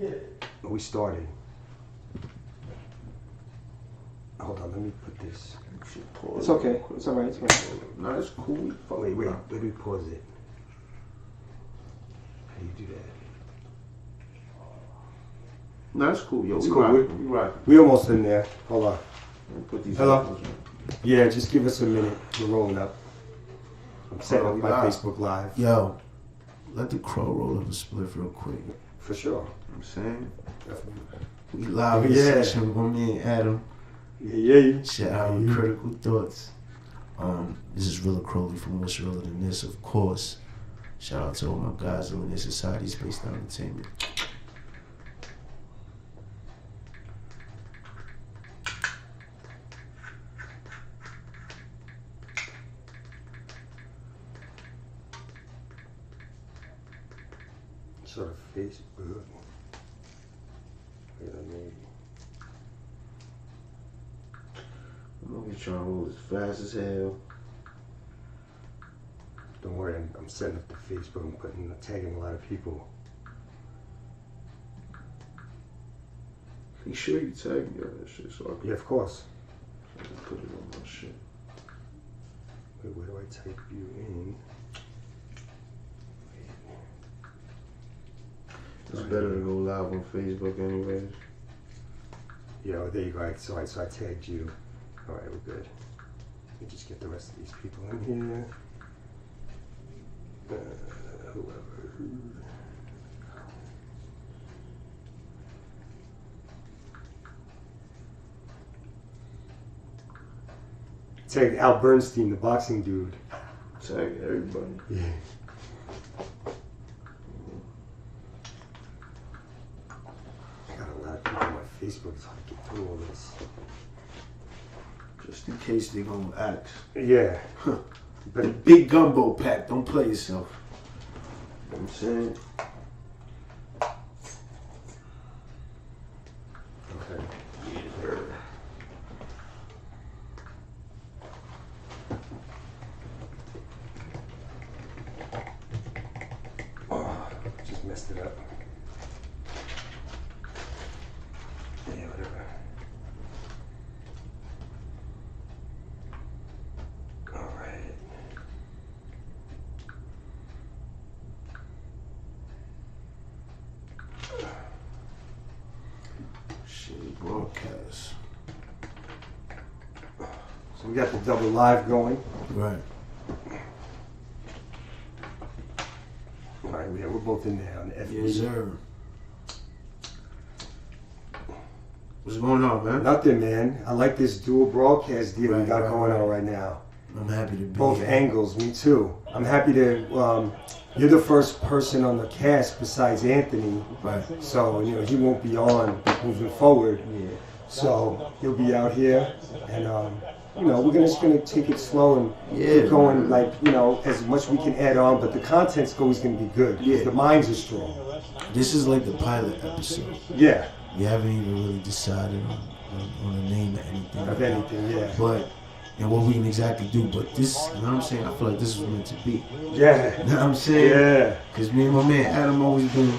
Yeah. We started. Hold on, let me put this. It's okay. It's alright. It's alright. No, it's cool. Wait. Let me pause it. How do you do that? No, it's cool. Yo, It's we cool. right. We right. We almost in there. Hold on. Put these Hello? Yeah, just give us a minute. We're rolling up. I'm setting up my Facebook Live. Yo, let the crow roll up a spliff real quick. For sure. I'm saying. We live in session with my man Adam. Yeah. Shout out Critical Thoughts. This is Rilla Crowley from What's Realer Than This, of course. Shout out to all my guys doing this Society Spaced Out Entertainment. Sort of Facebook. Wait a minute. I'm gonna be trying to roll as fast as hell. Don't worry, I'm setting up the Facebook. I'm tagging a lot of people. You sure you tag me on that shit so I can Yeah, of course. put it on my shit. Wait, where do I type you in? It's better to go live on Facebook anyways. Yeah, there you go. Alright, so I tagged you. Alright, we're good. Let me just get the rest of these people in here. Whoever. Tagged Al Bernstein, the boxing dude. Tag everybody. Yeah. I got a lot of people on my Facebook, so I get through all this. Just in case they gonna ask. Yeah. But big gumbo pack, don't play yourself. You know what I'm saying? Okay. Oh, just messed it up. Yeah, whatever. All right. Shit, broadcast. So we got the double live going. Right. All right, we're both in there on the FB. Yes, sir. What's going on, man? Nothing, man. I like this dual broadcast deal we got going on right now. I'm happy to be Both here. angles, me too. I'm happy to, you're the first person on the cast besides Anthony. Right. So, he won't be on moving forward. Yeah. So, he'll be out here and, we're just going to take it slow and Yeah, keep going, as much we can add on, but the content's always going to be good. Yeah. The minds are strong. This is like the pilot episode. Yeah. We haven't even really decided on a name or anything. Of anything, yeah. But, and what we can exactly do. But this, you know what I'm saying? I feel like this is meant to be. Yeah. You know what I'm saying? Yeah. Because me and my man Adam always been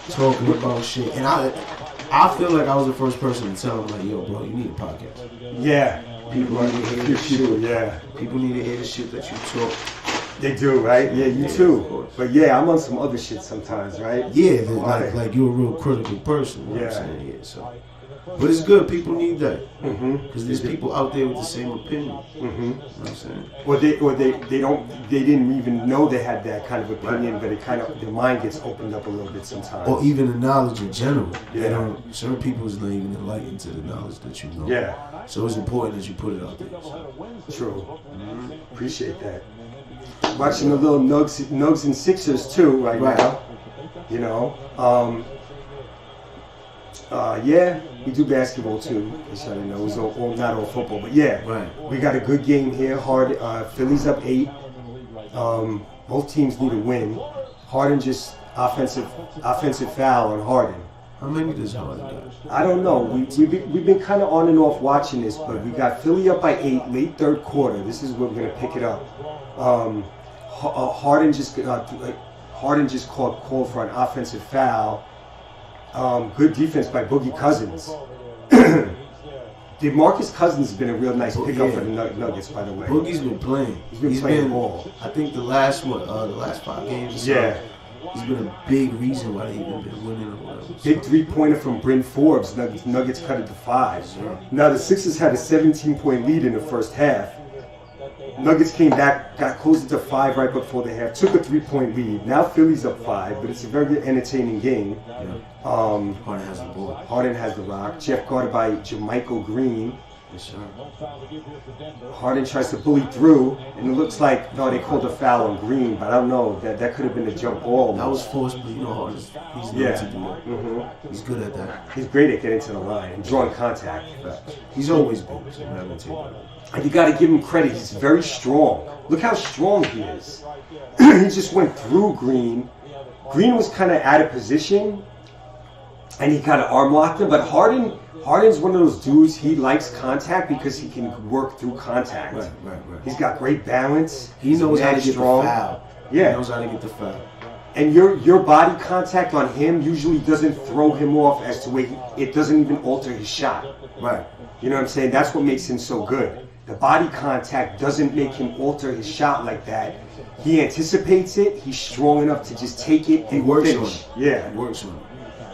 talking about shit. And I feel like I was the first person to tell him, like, yo, bro, you need a podcast. Yeah. People need to hear the shit. Yeah. People need to hear the shit that you talk. They do, right? Yeah, you too. But yeah, I'm on some other shit sometimes, right? Yeah, like you're a real critical person. You know what I'm saying? Yeah, so. But it's good. People need that. Because there's people out there with the same opinion. You know what I'm saying? Or they didn't even know they had that kind of opinion, but it kind of, their mind gets opened up a little bit sometimes. Or even the knowledge in general. Yeah. You know, certain people is not even enlightened to the knowledge that you know. Yeah. So it's important that you put it out there. So. True. Appreciate that. Watching the little Nugs and Sixers too right now. Yeah, we do basketball too. Which I didn't know. It was not all football, but yeah. Right. We got a good game here. Philly's up 8. Both teams need a win. Harden just offensive foul on Harden. How many does Harden got? I don't know. We've been kind of on and off watching this, but we got Philly up by 8, late third quarter. This is where we're gonna pick it up. Harden just called for an offensive foul Good defense by Boogie Cousins. DeMarcus Cousins has been a real nice pickup for the Nuggets, by the way. Boogie's been playing. He's playing ball. I think the last 5 games or so, he's been a big reason why they've been winning or whatever. Big 3-pointer from Bryn Forbes. Nuggets cut it to 5. Sure. Now the Sixers had a 17-point lead in the first half. Nuggets came back, got closer to 5 right before the half, took a 3-point lead. Now Philly's up 5, but it's a very entertaining game. Yeah. Harden has the ball. Harden has the rock. Jeff guarded by Jermichael Green. Yes, sir. Harden tries to bully through, and it looks like, no, they called a foul on Green, but I don't know. That could have been a jump ball. That was forced, but Harden's he's known to do that. Mm-hmm. He's good at that. He's great at getting to the line and drawing contact. He's always been, so I'm not going to take that. And you got to give him credit. He's very strong. Look how strong he is. He just went through Green. Green was kind of out of position, and he kind of arm locked him. But Harden's one of those dudes. He likes contact because he can work through contact. Right. He's got great balance. He knows how to get strong. the foul. Yeah. He knows how to get the foul. And your body contact on him usually doesn't throw him off as to where it doesn't even alter his shot. Right. You know what I'm saying? That's what makes him so good. The body contact doesn't make him alter his shot like that. He anticipates it. He's strong enough to just take it and works finish. on it. Yeah. He works on it.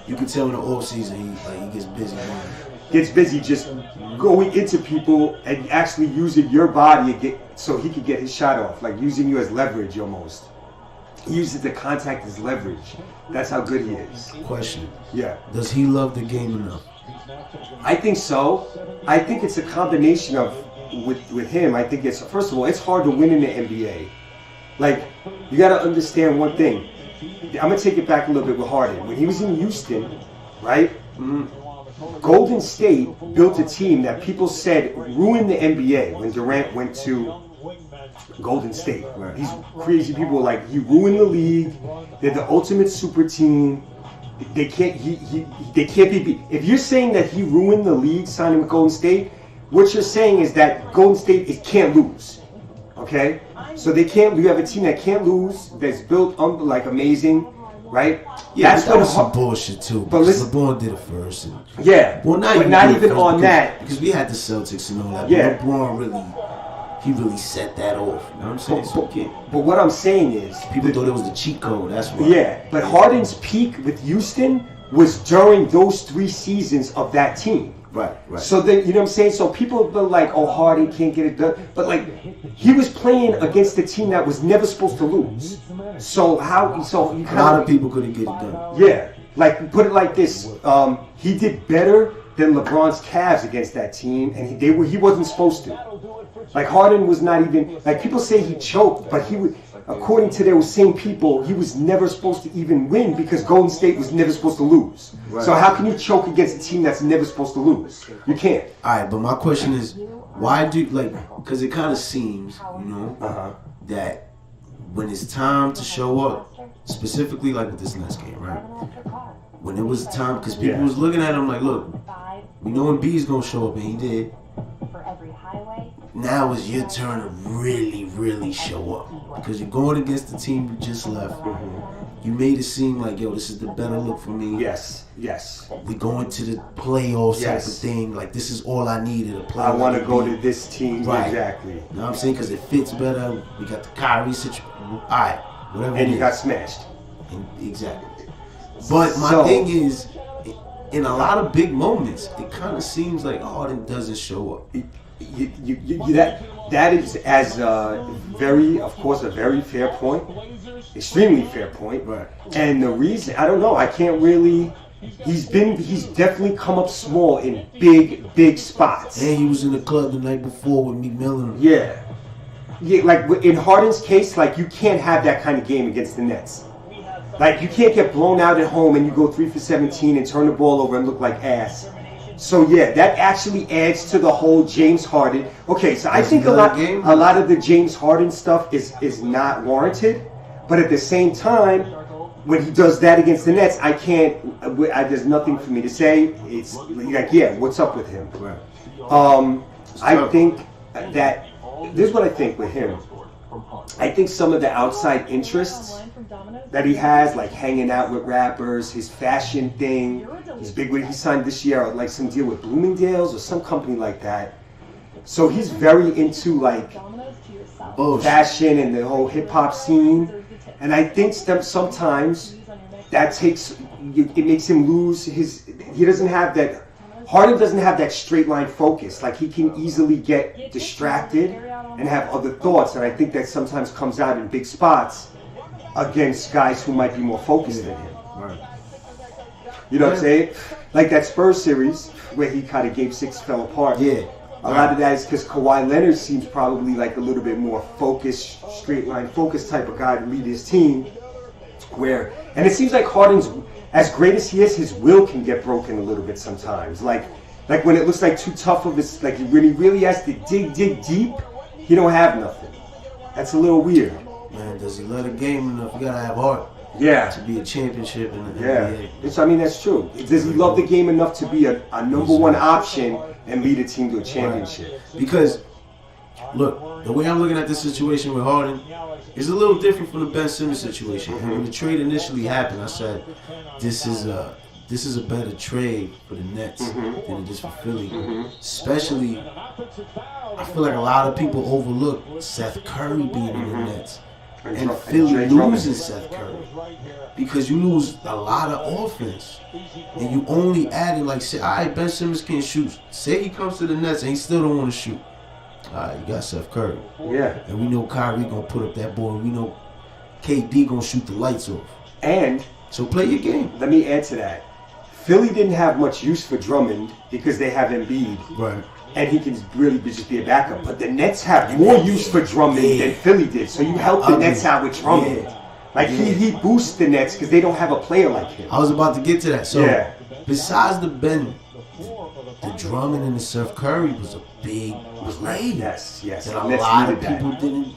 You can tell in the off season he gets busy. Gets busy just going into people and actually using your body so he could get his shot off, like using you as leverage almost. He uses the contact as leverage. That's how good he is. Question. Yeah. Does he love the game enough? I think so. I think it's a combination of with him. I think it's, first of all, it's hard to win in the NBA. Like, you got to understand one thing. I'm going to take it back a little bit with Harden. When he was in Houston, right? Golden State built a team that people said ruined the NBA when Durant went to Golden State. Right. These crazy people were like, he ruined the league. They're the ultimate super team. They can't be beat. If you're saying that he ruined the league signing with Golden State, what you're saying is that Golden State can't lose. Okay? So they can't. You have a team that can't lose, that's built like amazing, right? Yeah, that's that was some bullshit too. But Because listen, LeBron did it first. And, yeah. Well, not even on that. Because we had the Celtics and all that. Yeah. But LeBron really set that off. You know what I'm saying? But what I'm saying is, people thought it was the cheat code. That's why. Yeah. But Harden's peak with Houston was during those 3 seasons of that team. Right. So then, you know what I'm saying? So people were like, oh, Harden can't get it done. But like, he was playing against a team that was never supposed to lose. So you a lot of people couldn't get it done. Yeah. Like, put it like this. He did better than LeBron's Cavs against that team, and he wasn't supposed to. Like, Harden was not even, like, people say he choked, but he would, according to those same people, he was never supposed to even win because Golden State was never supposed to lose. Right. So how can you choke against a team that's never supposed to lose? You can't. All right, but my question is, why do, because it kind of seems, that when it's time to show up, specifically like with this next game, right? When it was time, because people was looking at him like, look, we know Embiid's going to show up, and he did. Now is your turn to really, really show up. Because you're going against the team you just left. You made it seem like, yo, this is the better look for me. Yes. We going to the playoffs type of thing. Like, this is all I needed to play. I want to go to this team. Right. Exactly. You know what I'm saying? Because it fits better. We got the Kyrie situation. All right. Whatever. And you got smashed. Exactly. But my thing is, in a lot of big moments, it kind of seems like Harden doesn't show up. That is as very, of course, a very fair point, extremely fair point. Right. And the reason, I don't know, I can't really. He's definitely come up small in big spots. And he was in the club the night before with McMillan. Yeah, like in Harden's case, like you can't have that kind of game against the Nets. Like you can't get blown out at home and you go 3 for 17 and turn the ball over and look like ass. So yeah, that actually adds to the whole James Harden. Okay, so I think a lot of the James Harden stuff is not warranted, but at the same time, when he does that against the Nets, there's nothing for me to say. It's like, yeah, what's up with him? Right. I think that this is what I think with him. I think some of the outside interests that he has, like hanging out with rappers, his fashion thing, he's big with, he signed this year like some deal with Bloomingdale's or some company like that. So he's very into like fashion and the whole hip hop scene. And I think sometimes that it makes him lose he doesn't have that, Harden doesn't have that straight line focus. Like he can easily get distracted and have other thoughts. And I think that sometimes comes out in big spots against guys who might be more focused than him. Right. You know what I'm saying? Like that Spurs series where he kind of Game 6 fell apart. Yeah. A lot of that is because Kawhi Leonard seems probably like a little bit more focused, straight line focused type of guy to lead his team. And it seems like Harden's, as great as he is, his will can get broken a little bit sometimes. Like when it looks like too tough of his, like when he really has to dig deep, he don't have nothing. That's a little weird. Man, does he love the game enough? You gotta have heart. Yeah. To be a championship in the NBA. I mean, that's true. Does he love the game enough to be a number one option and lead a team to a championship? Right. Because, look, the way I'm looking at this situation with Harden is a little different from the Ben Simmons situation. And when the trade initially happened, I said, this is a better trade for the Nets than it is for Philly. Especially, I feel like a lot of people overlook Seth Curry being in the Nets. And Philly losing Seth Curry. Because you lose a lot of offense. And you only added, like, say, all right, Ben Simmons can't shoot. Say he comes to the Nets and he still don't want to shoot. All right, you got Seth Curry. Yeah. And we know Kyrie going to put up that ball. We know KD going to shoot the lights off. And so play your game. Let me add to that. Philly didn't have much use for Drummond because they have Embiid. Right. And he can really just be a backup. But the Nets have more use for Drummond than Philly did. So you help the Nets out with Drummond. Like he boosts the Nets because they don't have a player like him. I was about to get to that. So besides the Drummond and the Seth Curry was a big play. Yes. That a lot of people didn't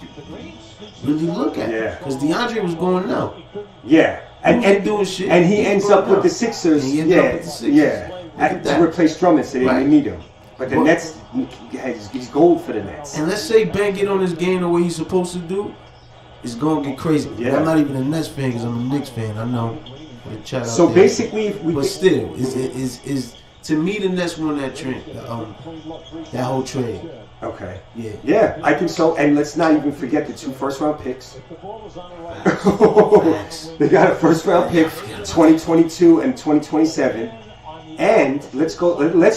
really look at. Yeah. Because DeAndre was going out. Yeah. And doing shit. And he ends up with the Sixers. To replace Drummond, so they didn't need him. But the Nets, he's gold for the Nets. And let's say Ben get on his game the way he's supposed to do, it's going to get crazy. Yeah. I'm not even a Nets fan because I'm a Knicks fan. I know. So basically, but still, is to me the Nets won that trade, that whole trade. Okay. Yeah. Yeah, I think so. And let's not even forget the 2 first-round picks. They got a first-round pick, 2022 and 2027. And let's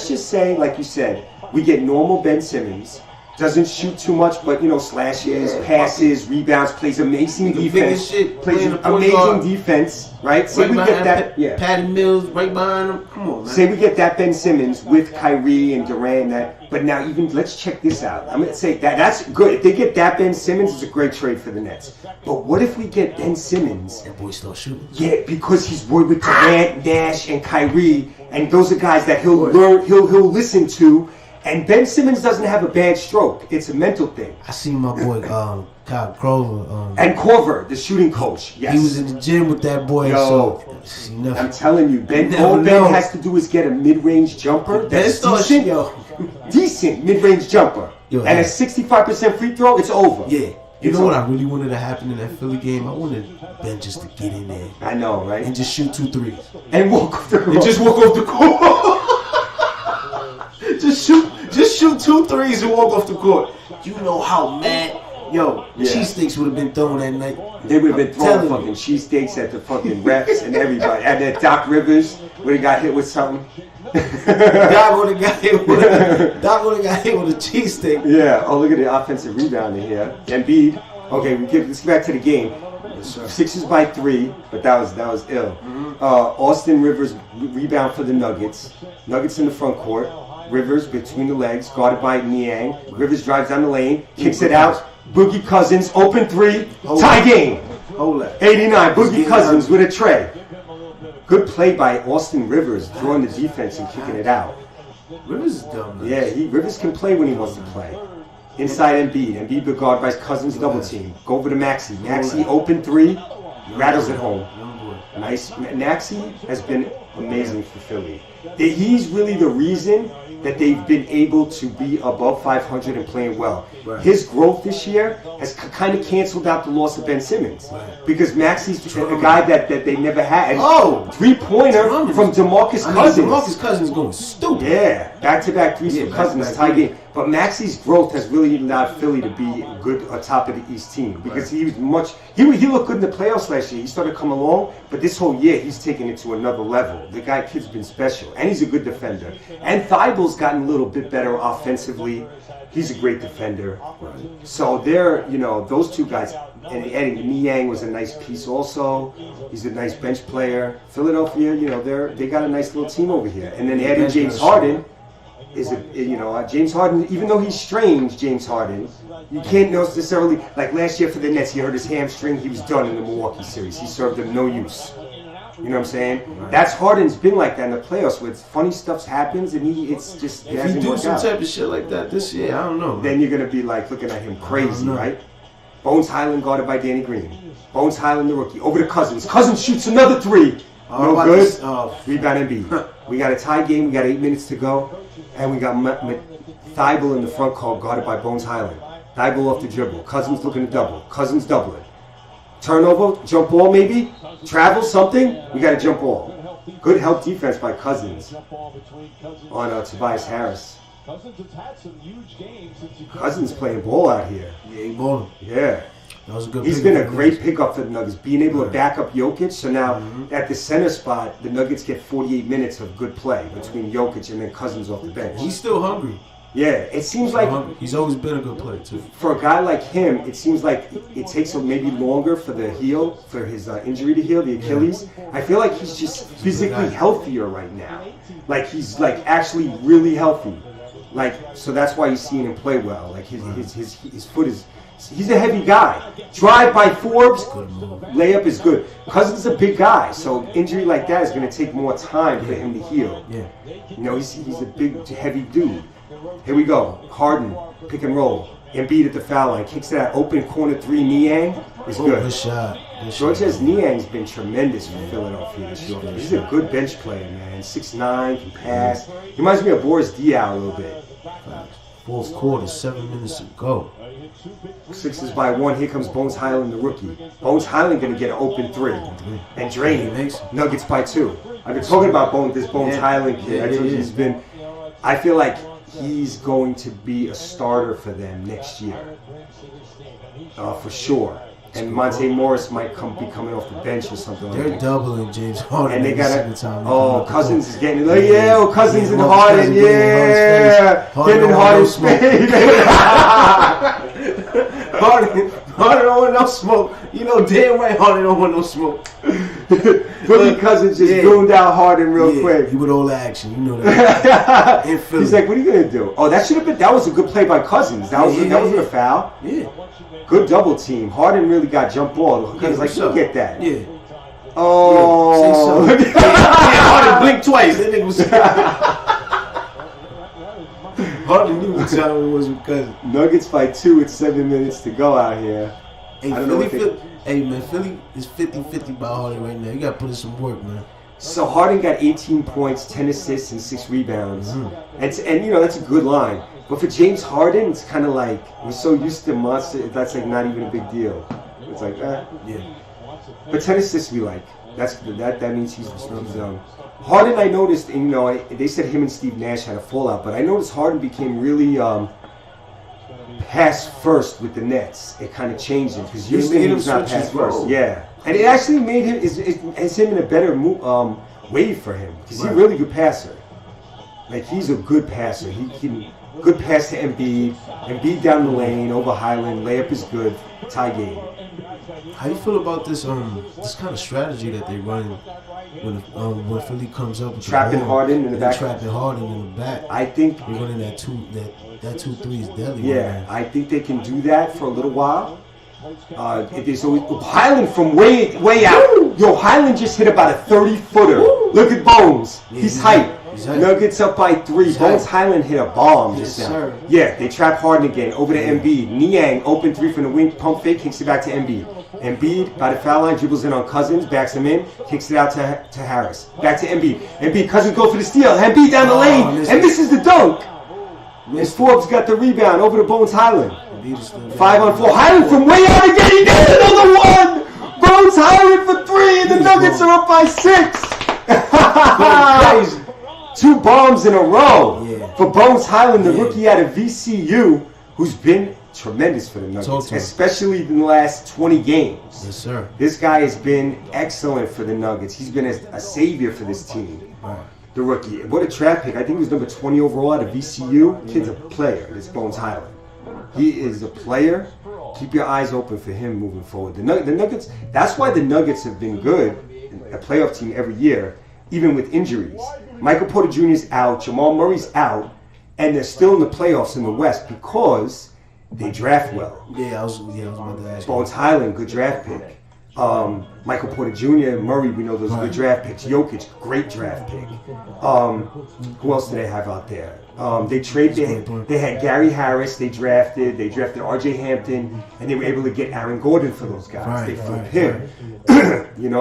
just say, like you said, we get normal Ben Simmons. Doesn't shoot too much, but slashes, passes, rebounds, plays amazing defense. Plays amazing defense, right? Say we get that, Patty Mills right behind him. Come on, man. Say we get that Ben Simmons with Kyrie and Durant. But now let's check this out. I'm gonna say that's good. If they get that Ben Simmons, it's a great trade for the Nets. But what if we get Ben Simmons? That boy still shooting. Yeah, because he's worried with Durant, Nash, and Kyrie, and those are guys that he'll learn, he'll listen to. And Ben Simmons doesn't have a bad stroke. It's a mental thing. I see my boy Kyle Grover. And Corver, the shooting coach. Yes. He was in the gym with that boy. I'm telling you, all Ben has to do is get a mid-range jumper. That's decent. Decent mid-range jumper. And a 65% free throw, it's over. Yeah. You know what I really wanted to happen in that Philly game? I wanted Ben just to get in there. I know, right? And just shoot 2 threes. And walk off the court. And just walk off the court. Just shoot 2 threes and walk off the court. You know how mad, cheesesteaks would have been thrown that night. They would have been throwing fucking cheesesteaks at the fucking refs and everybody. And then Doc Rivers would have got hit with something. Doc would have got hit with a cheesesteak. Yeah. Oh, look at the offensive rebound in here. Embiid. Okay, let's get back to the game. Sixers by 3, but that was ill. Austin Rivers rebound for the Nuggets. Nuggets in the front court. Rivers between the legs, guarded by Niang. Rivers drives down the lane, kicks it out. Boogie Cousins, open 3, tie game. 89, Boogie Cousins with a tray. Good play by Austin Rivers, drawing the defense and kicking it out. Rivers is dumb. Yeah, Rivers can play when he wants to play. Inside Embiid. Embiid be guarded by Cousins double team. Go over to Maxey. Maxey open 3, rattles it home. Nice. Maxey has been amazing for Philly. He's really the reason that they've been able to be above 500 and playing well. Right. His growth this year has kind of canceled out the loss of Ben Simmons. Right. Because Maxi's a guy that they never had. And Oh! three-pointer from DeMarcus Cousins. DeMarcus Cousins going stupid. Yeah, back-to-back threes from Cousins, back-to-back tie game. But Maxi's growth has really allowed Philly to be good atop of the East team because he was he looked good in the playoffs last year. He started coming along, but this whole year he's taken it to another level. The kid's been special, and he's a good defender. And Thibault's gotten a little bit better offensively. He's a great defender. So they're, those two guys. And Eddie Niang was a nice piece also. He's a nice bench player. Philadelphia, they got a nice little team over here. And then adding James Harden is James Harden, even though he's strange, James Harden, you can't necessarily, like last year for the Nets, he hurt his hamstring, he was done in the Milwaukee series. He served them no use. You know what I'm saying? Right. That's Harden's been like that in the playoffs where funny stuff happens and it's just if you do some type of shit like that this year, I don't know. Then you're gonna be like looking at him crazy, right? Bones Highland guarded by Danny Green. Bones Highland, the rookie, over to Cousins. Cousins shoots another three. No good. Rebound Embiid. We got a tie game. We got 8 minutes to go, and we got Thibault in the front court guarded by Bones Highland. Thibault off the dribble. Cousins looking to double. Cousins doubling. Turnover, jump ball maybe. Travel something. We got a jump ball. Good help defense by Cousins on Tobias Harris. Cousins playing ball out here. Yeah, he balling. Yeah. That was a good He's been a great pickup for the Nuggets, being able to back up Jokic. So now at the center spot, the Nuggets get 48 minutes of good play between Jokic and then Cousins off the bench. He's still hungry. Yeah, it seems like he's always been a good player too. For a guy like him, it seems like it takes maybe longer for his injury to heal, the Achilles. I feel like he's just physically healthier right now. Like he's like actually really healthy. So that's why you're seeing him play well. Like his foot is. He's a heavy guy. Drive by Forbes, layup is good. Cousins is a big guy, so injury like that is going to take more time for him to heal. Yeah. He's a big, heavy dude. Here we go. Harden, pick and roll. Embiid at the foul line, kicks that open corner three. Niang is good. Good shot. Georges Niang's been tremendous for Philadelphia this year. He's a good bench player, man. 6'9", can pass. He reminds me of Boris Diaw a little bit. Fourth quarter, 7 minutes to go. Sixers by 1. Here comes Bones Highland, the rookie. Bones Highland going to get an open 3 and drain it. Nuggets by 2. I've been talking about Bones Highland kid. I told you I feel like he's going to be a starter for them next year. For sure. And Monte Morris might be coming off the bench or something like that. They're doubling James Harden. And they got Cousins is getting Cousins and Harden, getting Harden's face. Harden don't want no smoke. You know damn right Harden don't want no smoke. Philly Cousins just boomed out Harden real quick. He with all the action, you know that. He's like, what are you gonna do? Oh, that was a good play by Cousins. That wasn't a foul. Yeah. Good double team. Harden really got jump ball. He's like, you get that. Yeah. Oh. Harden blinked twice. That nigga was. Harden knew what time it was with Cousins. Nuggets by 2 with 7 minutes to go out here. Hey, Philly is 50-50 by Harden right now. You got to put in some work, man. So Harden got 18 points, 10 assists, and 6 rebounds. And that's a good line. But for James Harden, it's kind of like, we're so used to monster, that's like not even a big deal. It's like, Yeah. But 10 assists we like. That means he's Harden, I noticed, and they said him and Steve Nash had a fallout, but I noticed Harden became really pass first with the Nets. It kind of changed him because usually he was not pass first. Yeah, and it actually made him him in a better wave for him because he's a really good passer. Like he's a good passer. He can good pass to Embiid. Embiid down the lane over Highland. Layup is good. Tie game. How you feel about this kind of strategy that they run when Philly comes up with trapping Harden in the back? Trapping Harden in the back. I think they're running that 2-3 is deadly. Yeah, I think they can do that for a little while. There's always Highland from way out. Yo, Highland just hit about a 30-footer. Look at Bones. He's hype. Exactly. Nuggets up by 3. Exactly. Bones Highland hit a bomb just Yes, now. sir. Yeah, they trap Harden again. Over to Embiid. Niang, open 3 from the wing. Pump fake, kicks it back to Embiid. Embiid, by the foul line, dribbles in on Cousins, backs him in, kicks it out to Harris. Back to Embiid. Embiid, Cousins goes for the steal. Embiid down the lane, and misses the dunk. And Forbes got the rebound over to Bones Highland. 5 on 4. Highland from way out again. He gets another one. Bones Highland for 3, and the Nuggets are up by 6. Crazy. 2 bombs in a row Yeah. for Bones Highland, the rookie out of VCU, who's been tremendous for the Nuggets, especially in the last 20 games. Yes, sir. This guy has been excellent for the Nuggets. He's been a savior for this team. Right. The rookie. What a draft pick. I think he was number 20 overall out of VCU. Kid's a player, this Bones Highland. He is a player. Keep your eyes open for him moving forward. The Nuggets, that's why the Nuggets have been good, a playoff team every year, even with injuries. Michael Porter Jr. is out, Jamal Murray's out, and they're still in the playoffs in the West because they draft well. I was about to ask. Bones Highland, good draft pick. Michael Porter Jr. and Murray, we know those are good draft picks. Jokic, great draft pick. Who else do they have out there? They had Gary Harris. They drafted R.J. Hampton, and they were able to get Aaron Gordon for those guys. They flipped him.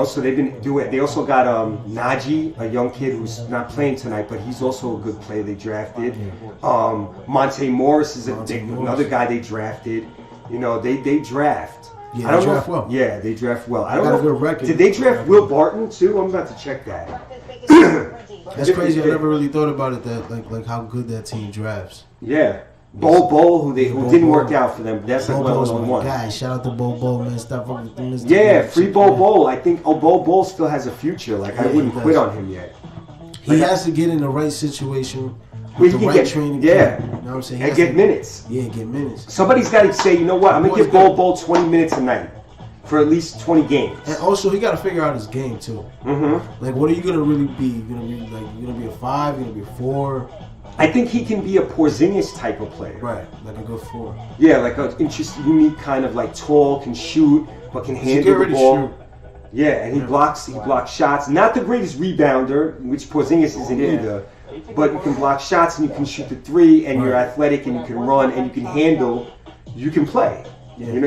So they've been doing it. They also got Najee, a young kid who's not playing tonight, but he's also a good player they drafted. Monte Morris is another guy they drafted. They draft. Yeah, they draft well. Yeah, they draft well. I got don't a know. good record. Did they draft Will Barton too? I'm about to check that. That's crazy. I never really thought about it. That like how good that team drafts. Yeah. Bol who didn't work out for them. That's like one. Guys, shout out to Bol, man. Stop up with them. Yeah, free Bol. I think Bol still has a future. Like I wouldn't quit on him yet. He has to get in the right situation. Where With he the can right training. yeah. You know what I'm saying? And get minutes. Yeah, get minutes. Somebody's got to say, you know what? I'm gonna give Bol 20 minutes a night for at least 20 games. And also, he got to figure out his game too. Mm-hmm. Like, what are you gonna really be? You gonna be a 5? You gonna be a 4? I think he can be a Porzingis type of player. Right, like a good 4. Yeah, like an interesting, unique kind of like tall, can shoot, but can handle the ball. Yeah, and he blocks shots. Not the greatest rebounder, which Porzingis isn't either. But you can block shots and you can shoot the 3, and you're athletic and you can run and you can handle. You can play. Yeah. You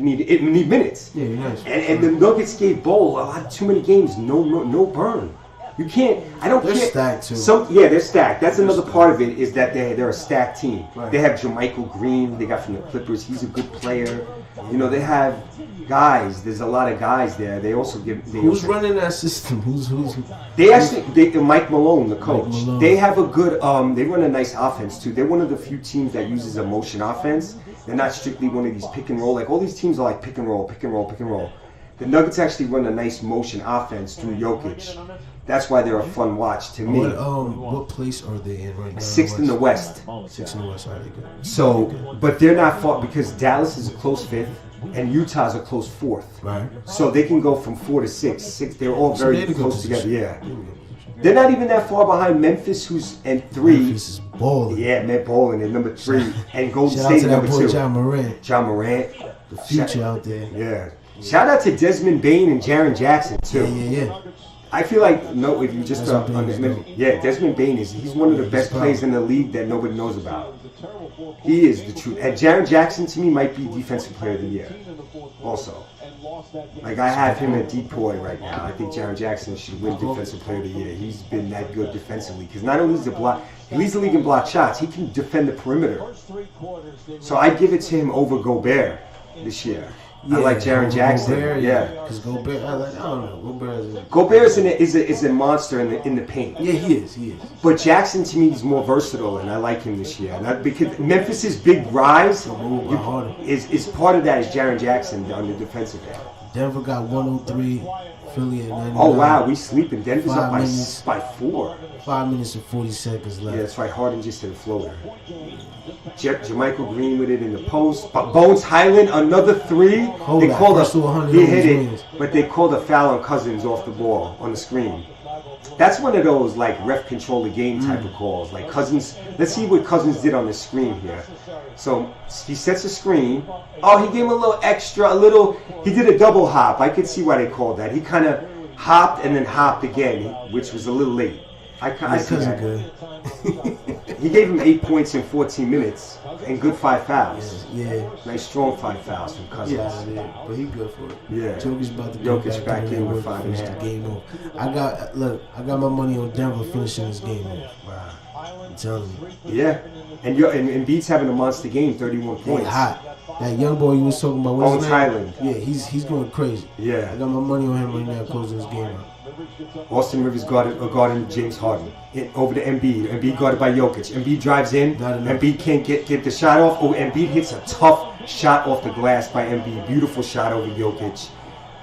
need minutes. Yeah, nice. And the Nuggets gave Bol a lot too many games. No burn. You can't. I don't care. They're stacked too. They're stacked. That's another part of it is that they're a stacked team. Right. They have Jermichael Green. They got from the Clippers. He's a good player. They have guys. There's a lot of guys there. They also give. Who's running that system? Who's? Mike Malone, the coach. Malone. They have a good. They run a nice offense too. They're one of the few teams that uses a motion offense. They're not strictly one of these pick and roll. Like all these teams are like pick and roll. The Nuggets actually run a nice motion offense through Jokic. That's why they're a fun watch to me. What place are they in right now? 6th in the West. 6th in the West, alright, good. So, but they're not far because Dallas is a close 5th and Utah's a close 4th. Right. So they can go from 4 to 6. They're all very close together. Yeah. Position. They're not even that far behind Memphis, who's in 3. Memphis is balling. Yeah, Met Bowling in number 3, and Golden Shout State out to number that boy 2. John Morant. Morant, The future out there. Yeah. Shout out to Desmond Bain and Jaren Jackson too. Yeah. I feel like if you just Desmond Bain he's one of the best players in the league that nobody knows about. He is the truth. And Jaren Jackson to me might be Defensive Player of the Year. Also, like I have him at Depoy right now. I think Jaren Jackson should win Defensive Player of the Year. He's been that good defensively because not only he leads the league in block shots. He can defend the perimeter. So I give it to him over Gobert this year. I like Jaren Jackson. Gobert, yeah, because Gobert, I don't know. Gobert is a monster in the paint. Yeah, he is. But Jackson to me is more versatile, and I like him this year. Because Memphis's big rise is part of that is Jaren Jackson on the defensive end. Denver got 103. Philly at 99. Oh wow, we sleeping. Denver's up by 4. 5 minutes and 40 seconds left. Yeah, that's right. Harden just hit a floater. Jermichael Green with it in the post. But Bones Highland, another 3. He hit it, but they called a foul on Cousins off the ball on the screen. That's one of those like ref control the game type of calls. Like Cousins, let's see what Cousins did on the screen here. So he sets a screen. Oh, he gave him a little extra, he did a double hop. I could see why they called that. He kind of hopped and then hopped again, which was a little late. I see that. Good. He gave him 8 points in 14 minutes and good 5 fouls. Yeah. Nice strong 5 fouls from Cousins. Yeah, but he good for it. Yeah. Jokic's about to Jokic back in with 5.5. The game off. I got my money on Denver finishing this game off. Wow. I'm telling you. Yeah. And Embiid's having a monster game, 31 points. Hot. That young boy you was talking about, what's his name? Thailand. Yeah, he's going crazy. Yeah. I got my money on him right now closing this game out. Austin Rivers guarding James Harden. Over to Embiid. Embiid guarded by Jokic. Embiid drives in. Embiid can't get the shot off. Oh, Embiid hits a tough shot off the glass by Embiid. Beautiful shot over Jokic.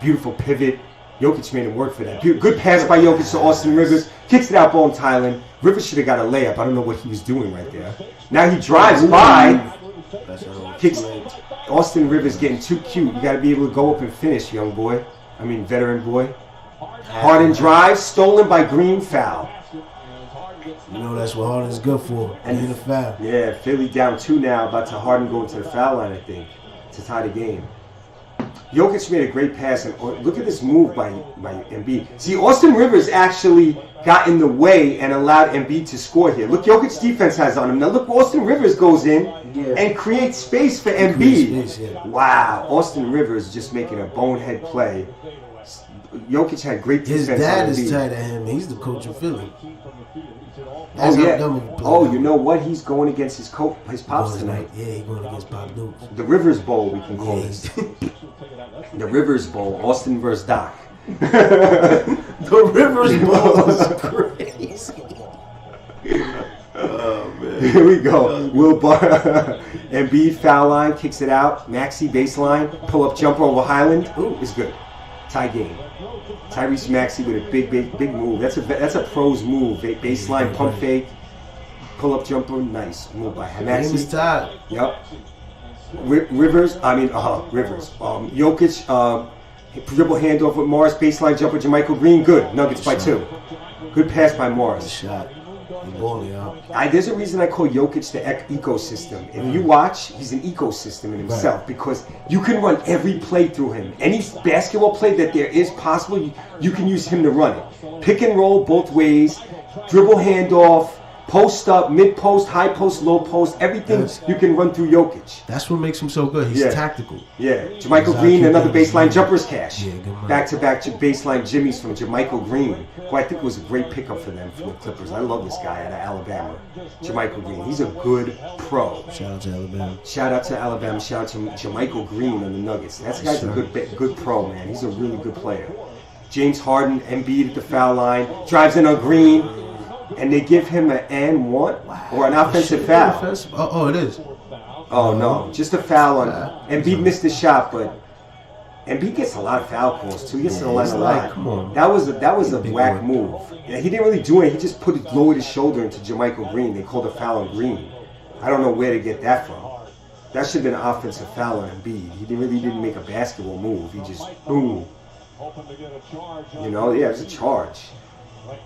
Beautiful pivot. Jokic made him work for that. Good pass by Jokic to Austin Rivers. Kicks it out ball in Thailand. Rivers should have got a layup. I don't know what he was doing right there. Now he drives by. Kicks. Austin Rivers getting too cute. You got to be able to go up and finish, young boy. I mean, veteran boy. Harden drives, stolen by Green, foul. You know that's what Harden's good for. And in the foul. Yeah, Philly down 2 now, about to Harden going to the foul line, I think, to tie the game. Jokic made a great pass, and look at this move by Embiid. See, Austin Rivers actually got in the way and allowed Embiid to score here. Look, Jokic's defense has on him. Now look, Austin Rivers goes in and creates space for Embiid. Wow, Austin Rivers just making a bonehead play. Jokic had great defense. His dad on is Embiid. tight at him. He's the coach of Philly. Oh yeah. You know what? He's going against his pops tonight. Yeah, he's going against Pop Dukes. The Rivers Bowl, we can call it. The Rivers Bowl, Austin versus Doc. The Rivers Bowl is crazy. Oh man. Here we go. Will Embiid foul line, kicks it out. Maxey baseline, pull up jumper over Highland. Ooh, it's good. Tie game. Tyrese Maxey with a big move. That's a pro's move. Baseline pump fake, pull up jumper, nice move by Maxey. Game is tied. Yep. Rivers. Jokic dribble handoff with Morris, baseline jumper, Jermichael Green. Good. Nuggets by 2. Good pass by Morris. Shot. Balling out. There's a reason I call Jokic the ecosystem. If you watch, he's an ecosystem in himself because you can run every play through him. Any basketball play that there is possible, you can use him to run it. Pick and roll both ways, dribble handoff, post up, mid post, high post, low post, everything you can run through Jokic. That's what makes him so good. He's tactical. Yeah. Jermichael Green, another baseline jumper's cash. Yeah, good man. Back-to-back baseline jimmies from Jermichael Green, who I think was a great pickup for them from the Clippers. I love this guy out of Alabama. Jermichael Green. He's a good pro. Shout out to Alabama. Shout out to Alabama. Shout out to Jermichael Green on the Nuggets. That guy's a good pro, man. He's a really good player. James Harden, Embiid at the foul line, drives in on Green. And they give him an and one or an offensive foul. Oh, it is. Oh no, just a foul on. Embiid missed the shot, but Embiid gets a lot of foul calls too. He gets a lot. Come on. That was a whack move. Yeah, he didn't really do it. He just lowered his shoulder into Jermichael Green. They called a foul on Green. I don't know where to get that from. That should have been an offensive foul on Embiid. He didn't make a basketball move. He just boom. You know, yeah, it's a charge. Look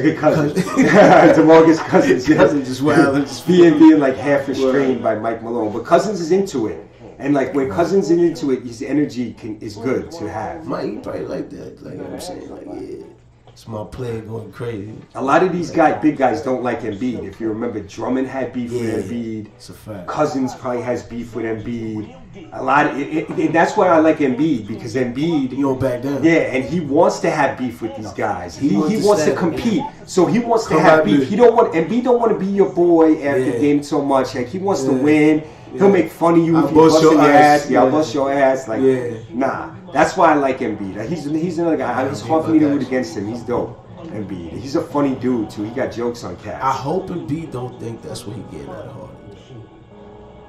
at Cousins. DeMarcus Cousins. Cousins just wild and just being like half restrained by Mike Malone. But Cousins is into it. And like when Cousins is into it, his energy is good to have. Mike, you probably like that. Like I'm saying, like yeah. It's my play going crazy. A lot of these big guys don't like Embiid. If you remember, Drummond had beef with Embiid. It's a fact. Cousins probably has beef with Embiid. And that's why I like Embiid because Embiid, you don't back down. Yeah, and he wants to have beef with these guys. He wants to compete, so he wants to Come have at beef. me. Embiid don't want to be your boy after the game so much. Like he wants to win. He'll make fun of you if you bust your ass. Yeah, I'll bust your ass. Like nah. That's why I like Embiid. He's another guy. It's hard for me to root against him. He's dope. Embiid. He's a funny dude too. He got jokes on cats. I hope Embiid don't think that's what he getting out of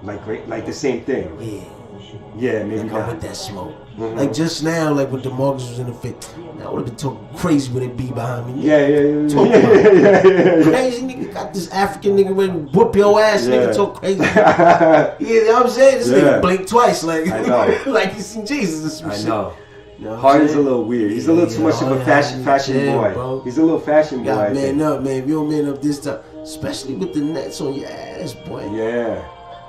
Harden. Like the same thing. Yeah. Yeah, maybe like not. With that smoke. Like just now, like when DeMarcus was in the fit, I would have been talking crazy with Embiid behind me. Yeah. Crazy nigga got this African nigga ready to whoop your ass, nigga talk crazy. You know what I'm saying? This nigga blink twice, like I know. like he's seen Jesus or some shit. I know. You know Harden's a little weird. He's a little too much of a fashion boy. Bro. He's a little fashion boy. Gotta man up, man. If you don't man up this time, especially with the Nets on your ass, boy. Yeah.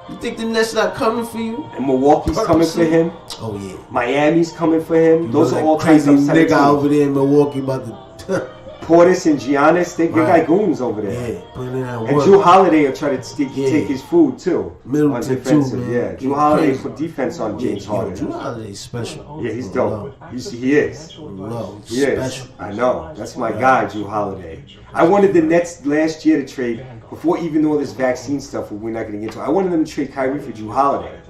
You think the Nets not coming for you? And Milwaukee's coming for him. Oh yeah. Miami's coming for him. Those are all crazy crazy nigga over there in Milwaukee about to. Portis and Giannis, they got goons over there. Yeah, putting in that work. And Drew Holiday will try to take his food too. Middleton too, man. Yeah, Drew Holiday put defense on James Harden. Drew Holiday's special. Yeah, he's dope. He is. He is. Special. I know. That's my guy, Drew Holiday. I wanted the Nets last year to trade, before even all this vaccine stuff we're not going to get to, I wanted them to trade Kyrie for Drew Holiday.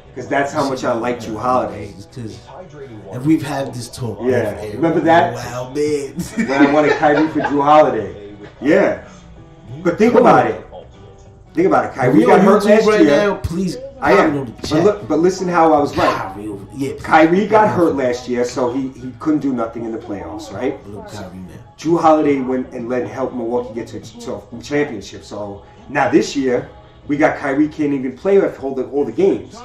Because that's how much I like Drew Holiday. And we've had this talk. Yeah. Remember that? Wow, man. When I wanted Kyrie for Drew Holiday. Yeah. But think about it. Think about it. Kyrie got hurt last year. Now, please. I am. But listen how I was right. Kyrie got hurt last year, so he couldn't do nothing in the playoffs, right? Drew Holiday went and helped Milwaukee get to a championship. So now this year, we got Kyrie can't even play or hold all the games.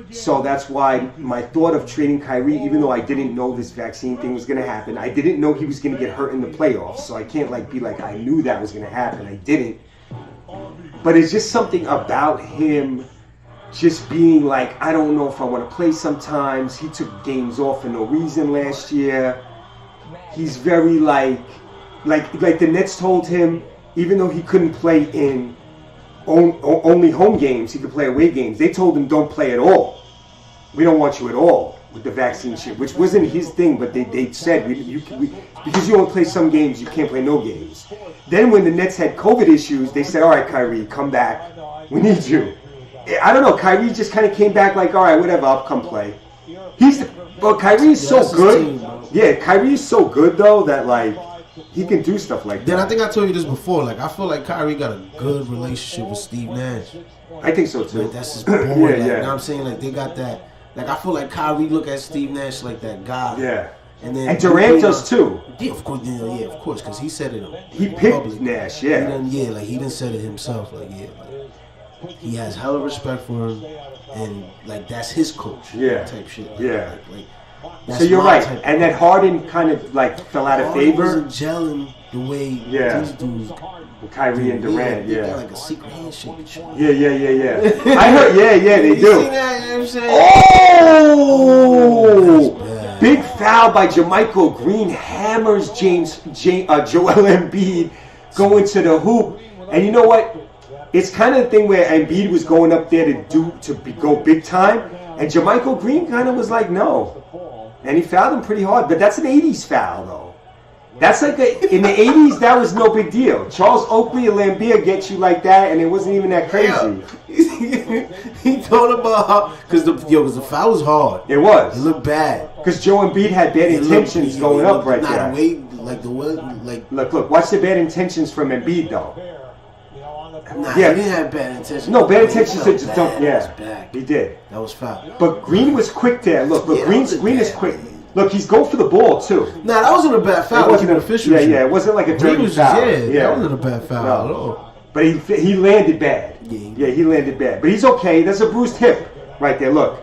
So that's why my thought of trading Kyrie, even though I didn't know this vaccine thing was going to happen, I didn't know he was going to get hurt in the playoffs. So I can't be like, I knew that was going to happen. I didn't. But it's just something about him just being like, I don't know if I want to play sometimes. He took games off for no reason last year. He's very like the Nets told him, even though he couldn't play in only home games, he could play away games. They told him don't play at all. We don't want you at all with the vaccine shit, which wasn't his thing, but they said because you only play some games, you can't play no games. Then when the Nets had COVID issues, they said, all right, Kyrie, come back. We need you. I don't know. Kyrie just kind of came back like, all right, whatever, I'll come play. Kyrie is so good. Yeah, Kyrie is so good though that he can do stuff like that. Then I think I told you this before. I feel like Kyrie got a good relationship with Steve Nash. I think so too. That's his boy. You know what I'm saying? They got that. I feel like Kyrie look at Steve Nash like that guy. Yeah. And Durant does too. Yeah, of course. Yeah, of course, because he said it. He picked Nash. Yeah. He didn't say it himself. He has hella respect for him, and that's his coach. Yeah. Type shit. Yeah. So you're right, and that Harden kind of fell out of favor. Wasn't gelling the way these dudes. Kyrie and Durant, they got a secret handshake. Yeah. I heard, they do. See that? You know what I'm saying? Oh, big foul by JaMychal Green hammers Joel Embiid going to the hoop, and you know what? It's kind of the thing where Embiid was going up there to go big time, and JaMychal Green kind of was like no. And he fouled him pretty hard, but that's an 80s foul, though. That's in the 80s, that was no big deal. Charles Oakley and Lambeer get you like that, and it wasn't even that crazy. He told about how, because the foul was hard. It was. It looked bad. Because Joe Embiid had bad intentions going up right there. Look, watch the bad intentions from Embiid, though. Nah, he didn't have bad intentions. No, bad intentions to just don't. Yeah, he did. That was foul. But Green was quick there. Look, Green is quick. Look, he's going for the ball too. Nah, that wasn't a bad foul. It wasn't an official. Yeah, it wasn't like a dirty foul. That wasn't a bad foul at all. But he landed bad. Yeah, he landed bad. But he's okay. That's a bruised hip right there. Look.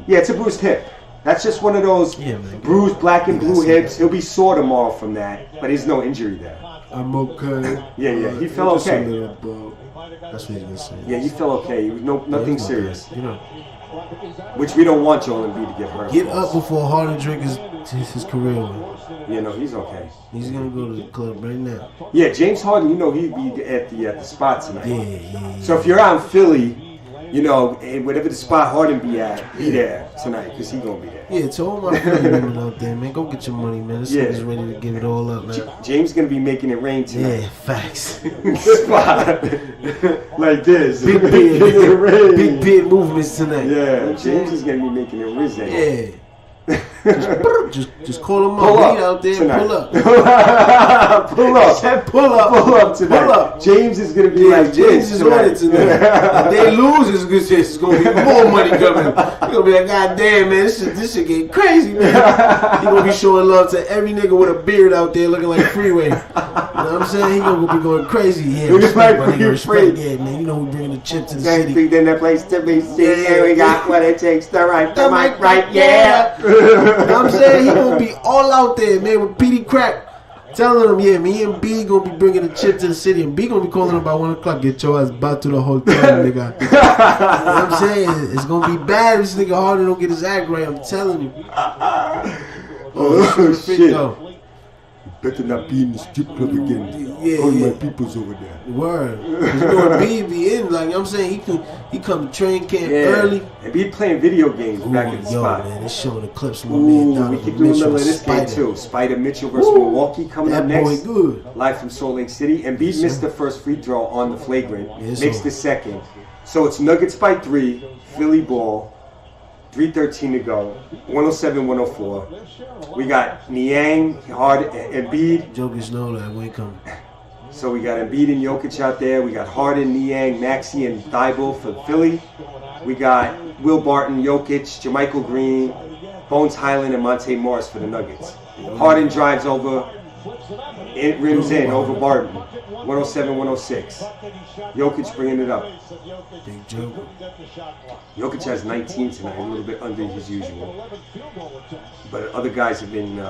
Yeah, it's a bruised hip. That's just one of those bruised black and blue hips. He'll be sore tomorrow from that, but there's no injury there. I'm okay. Yeah, he fell okay. That's what he's gonna say. Yeah, he fell okay. He was nothing serious. Which we don't want Joel Embiid to get hurt. Get up before Harden drink his career away. He's okay. He's gonna go to the club right now. Yeah, James Harden, he'd be at the spot tonight. Yeah. So if you're out in Philly, and whatever the spot Harden be at, be there tonight, because he's going to be there. Yeah, to all my Philly women out there, man, go get your money, man. This nigga's ready to give it all up, man. James going to be making it rain tonight. Yeah, facts. Spot. Like this. Big beard movements tonight. Yeah, James is going to be making it risen. Yeah. Just call him up. He out there tonight. Pull up. Pull up. Pull up tonight. Pull up. James is going to be like James is on it tonight. If they lose, it's going to be more money coming. He's going to be like, God damn, man, this shit getting crazy, man. He's going to be showing love to every nigga with a beard out there looking like Freeway. You know what I'm saying? He's going to be going crazy. Yeah, respect, yeah, man. We bringing the chip to the city. Then the place to be seen. Yeah, we got what it takes to right, yeah. You know what I'm saying? He gonna be all out there, man, with Petey Crack Telling them, yeah, me and B gonna be bringing a chip to the city, and B gonna be calling them by 1 o'clock. Get your ass back to the hotel, nigga. You know what I'm saying? It's gonna be bad if this nigga Harden don't get his act right. I'm telling you. Oh shit! Better not be in the strip club again. Yeah, all my people's over there. Word. You know B be in, like, you know what I'm saying? He come to train camp early. And be playing video games back in the spot. Man, it's showing the clips from my man Donovan we keep doing Mitchell. another this game too. Spider Mitchell versus Milwaukee coming up next. That boy good. Live from Salt Lake City. Embiid missed the first free throw on the flagrant. Makes the second. So it's Nuggets by 3. Philly ball. 3:13 to go. 107-104. We got Niang, Harden, Embiid. Jokic know that we ain't coming. So we got Embiid and Jokic out there. We got Harden, Niang, Maxey, and Thibault for Philly. We got Will Barton, Jokic, JaMychal Green, Bones Highland, and Monte Morris for the Nuggets. Harden drives over, it rims in over Barton. 107-106. Jokic bringing it up. Big joke. Jokic has 19 tonight, a little bit under his usual. But other guys have been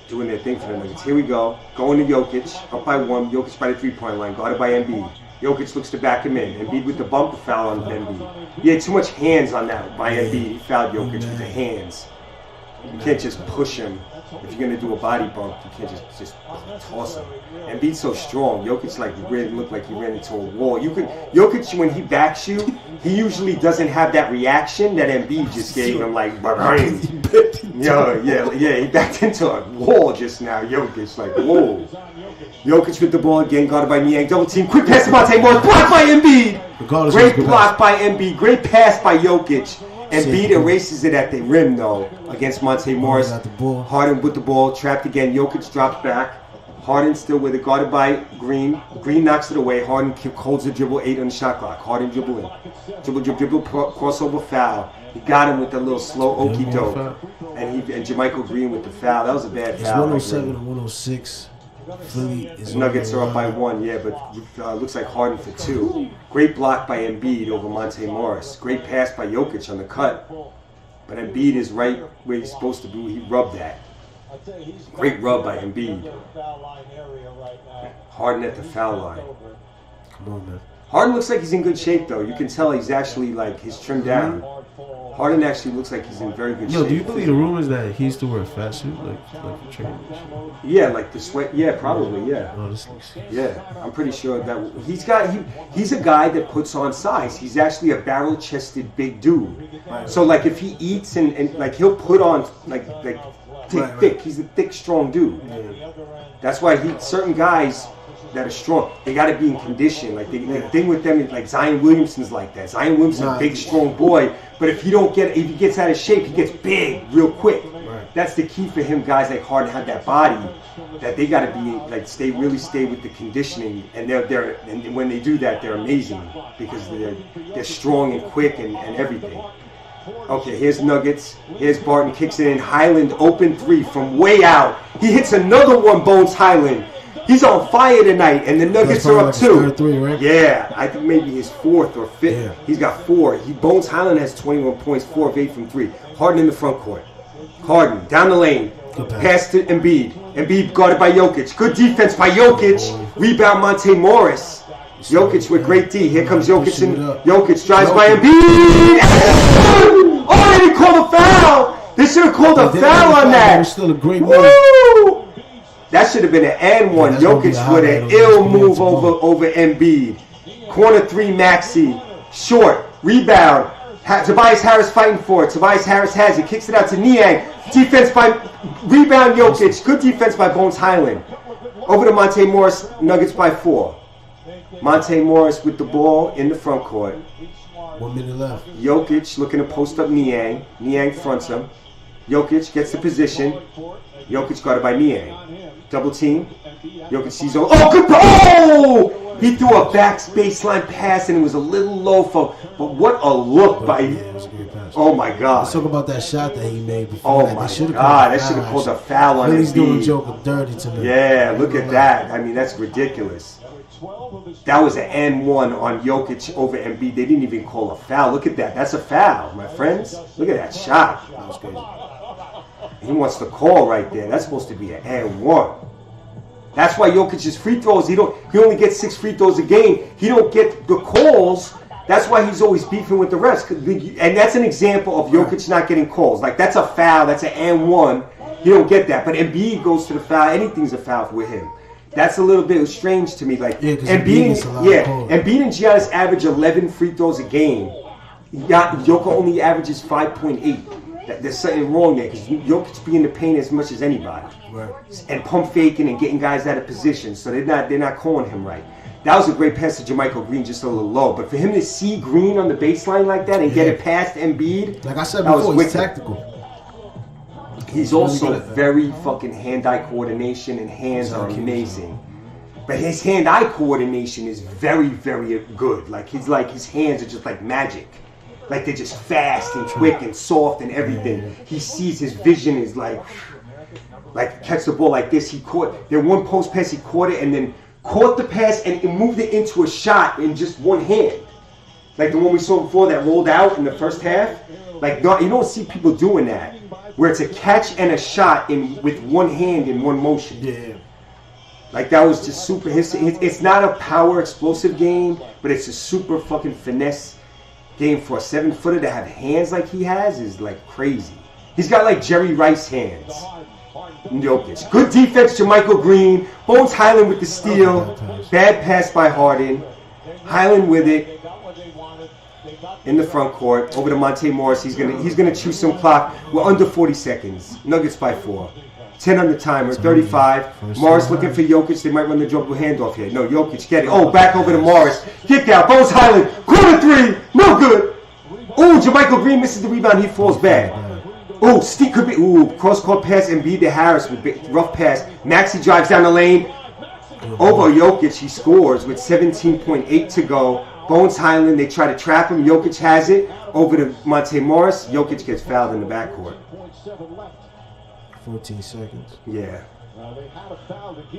doing their thing for the Nuggets. Here we go. Going to Jokic, up by 1. Jokic by the 3-point line, guarded by Embiid. Jokic looks to back him in. Embiid with the bumper foul on Embiid. He had too much hands on that by Embiid. He fouled Jokic with the hands. You can't just push him. If you're gonna do a body bump, you can't just toss him. Embiid's so strong. Jokic really looked like he ran into a wall. Jokic, when he backs you, he usually doesn't have that reaction that Embiid just gave him, like bang. Yeah, he backed into a wall just now. Jokic, like whoa. Jokic with the ball again, guarded by Niang. Double team, quick pass to Monte Morris, blocked by Embiid. Great block by Embiid. Great pass by Jokic. Embiid erases it at the rim, though, against Monte Morris. Harden with the ball, trapped again. Jokic drops back. Harden still with it, guarded by Green. Green knocks it away. Harden holds the dribble, 8 on the shot clock. Harden dribble in. Dribble, crossover foul. He got him with the little slow okie doke. And JaMychal Green with the foul. That was a bad foul. It's 107 to 106. Philly is Nuggets are up by 1, yeah, but looks like Harden for 2. Great block by Embiid over Monte Morris. Great pass by Jokic on the cut. But Embiid is right where he's supposed to be. He rubbed that. Great rub by Embiid. Harden at the foul line. Come on, man. Harden looks like he's in good shape, though. You can tell he's actually, like, he's trimmed down. Harden actually looks like he's in very good shape. Do you believe the rumors that he used to wear a fat suit, like for training? Yeah, like the sweat. Yeah, probably. Yeah. Oh, this looks. Yeah, I'm pretty sure that he's a guy that puts on size. He's actually a barrel-chested big dude. So like if he eats and like he'll put on like thick. He's a thick, strong dude. That's why certain guys that are strong, they got to be in condition. Like the thing with them is like Zion Williamson's like that. Zion Williamson's a big, strong boy, but if he gets out of shape, he gets big real quick. Right. That's the key for him. Guys like Harden have that body that they got to be like stay with the conditioning, and and when they do that, they're amazing because they're strong and quick and everything. Okay, here's Nuggets. Here's Barton, kicks it in. Highland open 3 from way out. He hits another one. Bones Highland. He's on fire tonight, and the Nuggets are up 2. 3, right? Yeah, I think maybe his 4th or 5th. Yeah. He's got 4. Bones Highland has 21 points, 4 of 8 from 3. Harden in the front court. Harden down the lane. Pass to Embiid. Embiid guarded by Jokic. Good defense by Jokic. Rebound Monte Morris. Jokic with great D. Here comes Jokic. Jokic drives by Embiid. Oh, they didn't call a foul. They should have called a foul on that. It was still a great move. Woo! That should have been an and one. Jokic with an ill move over Embiid. Corner 3, Maxey. Short. Rebound. Tobias Harris fighting for it. Tobias Harris has it. Kicks it out to Niang. Defense by rebound Jokic. Good defense by Bones Highland. Over to Monte Morris. Nuggets by 4. Monte Morris with the ball in the front court. 1 minute left. Jokic looking to post up Niang. Niang fronts him. Jokic gets the position. Jokic guarded by Niang. Double team. Jokic sees over. Oh, good ball! Oh! He threw a baseline pass and it was a little low but what a look by. Yeah, it was a great pass. Oh my God! Let's talk about that shot that he made before. Oh my God! That should have called a foul on him. He's doing Joker dirty tonight. Yeah, look at that. I mean, that's ridiculous. That was an N1 on Jokic over Embiid. They didn't even call a foul. Look at that. That's a foul, my friends. Look at that shot. That was crazy. He wants the call right there. That's supposed to be an and one. That's why Jokic's free throws, he only gets 6 free throws a game. He don't get the calls. That's why he's always beefing with the refs. And that's an example of Jokic not getting calls. Like, that's a foul. That's an and one. You don't get that. But Embiid goes to the foul. Anything's a foul with him. That's a little bit strange to me. Like, Embiid and Giannis average 11 free throws a game. Jokic only averages 5.8. There's something wrong there because Jokic be in the paint as much as anybody, right. And pump faking and getting guys out of position. So they're not calling him right. That was a great pass to JaMychal Green, just a little low. But for him to see Green on the baseline like that and get it past Embiid, like I said before, he's tactical. He's also very fucking hand-eye coordination, and hands are amazing. But his hand-eye coordination is very, very good. Like his hands are just like magic. Like they're just fast and quick and soft and everything. He sees, his vision is like catch the ball like this. There one post pass, he caught it and then caught the pass and moved it into a shot in just one hand. Like the one we saw before that rolled out in the first half. Like, you don't see people doing that, where it's a catch and a shot with one hand in one motion. Yeah. Like, that was just super. It's not a power explosive game, but it's a super fucking finesse game for a 7-footer to have hands like he has is like crazy. He's got like Jerry Rice hands. Jokic. Good defense, JaMychal Green. Bones Highland with the steal. Bad pass by Harden. Highland with it in the front court over to Monte Morris. He's gonna chew some clock. We're under 40 seconds. Nuggets by 4. 10 on the timer. 35. Morris looking for Jokic. They might run the dribble handoff here. No, Jokic get it. Oh, back over to Morris. Kick out. Bones Highland. Corner 3. No good. Oh, JaMychal Green misses the rebound. He falls back. Oh, Steve could be. Ooh, cross-court pass. Embiid to Harris with rough pass. Maxey drives down the lane. Over Jokic, he scores with 17.8 to go. Bones Highland, they try to trap him. Jokic has it. Over to Monte Morris. Jokic gets fouled in the backcourt. 14 seconds. Yeah.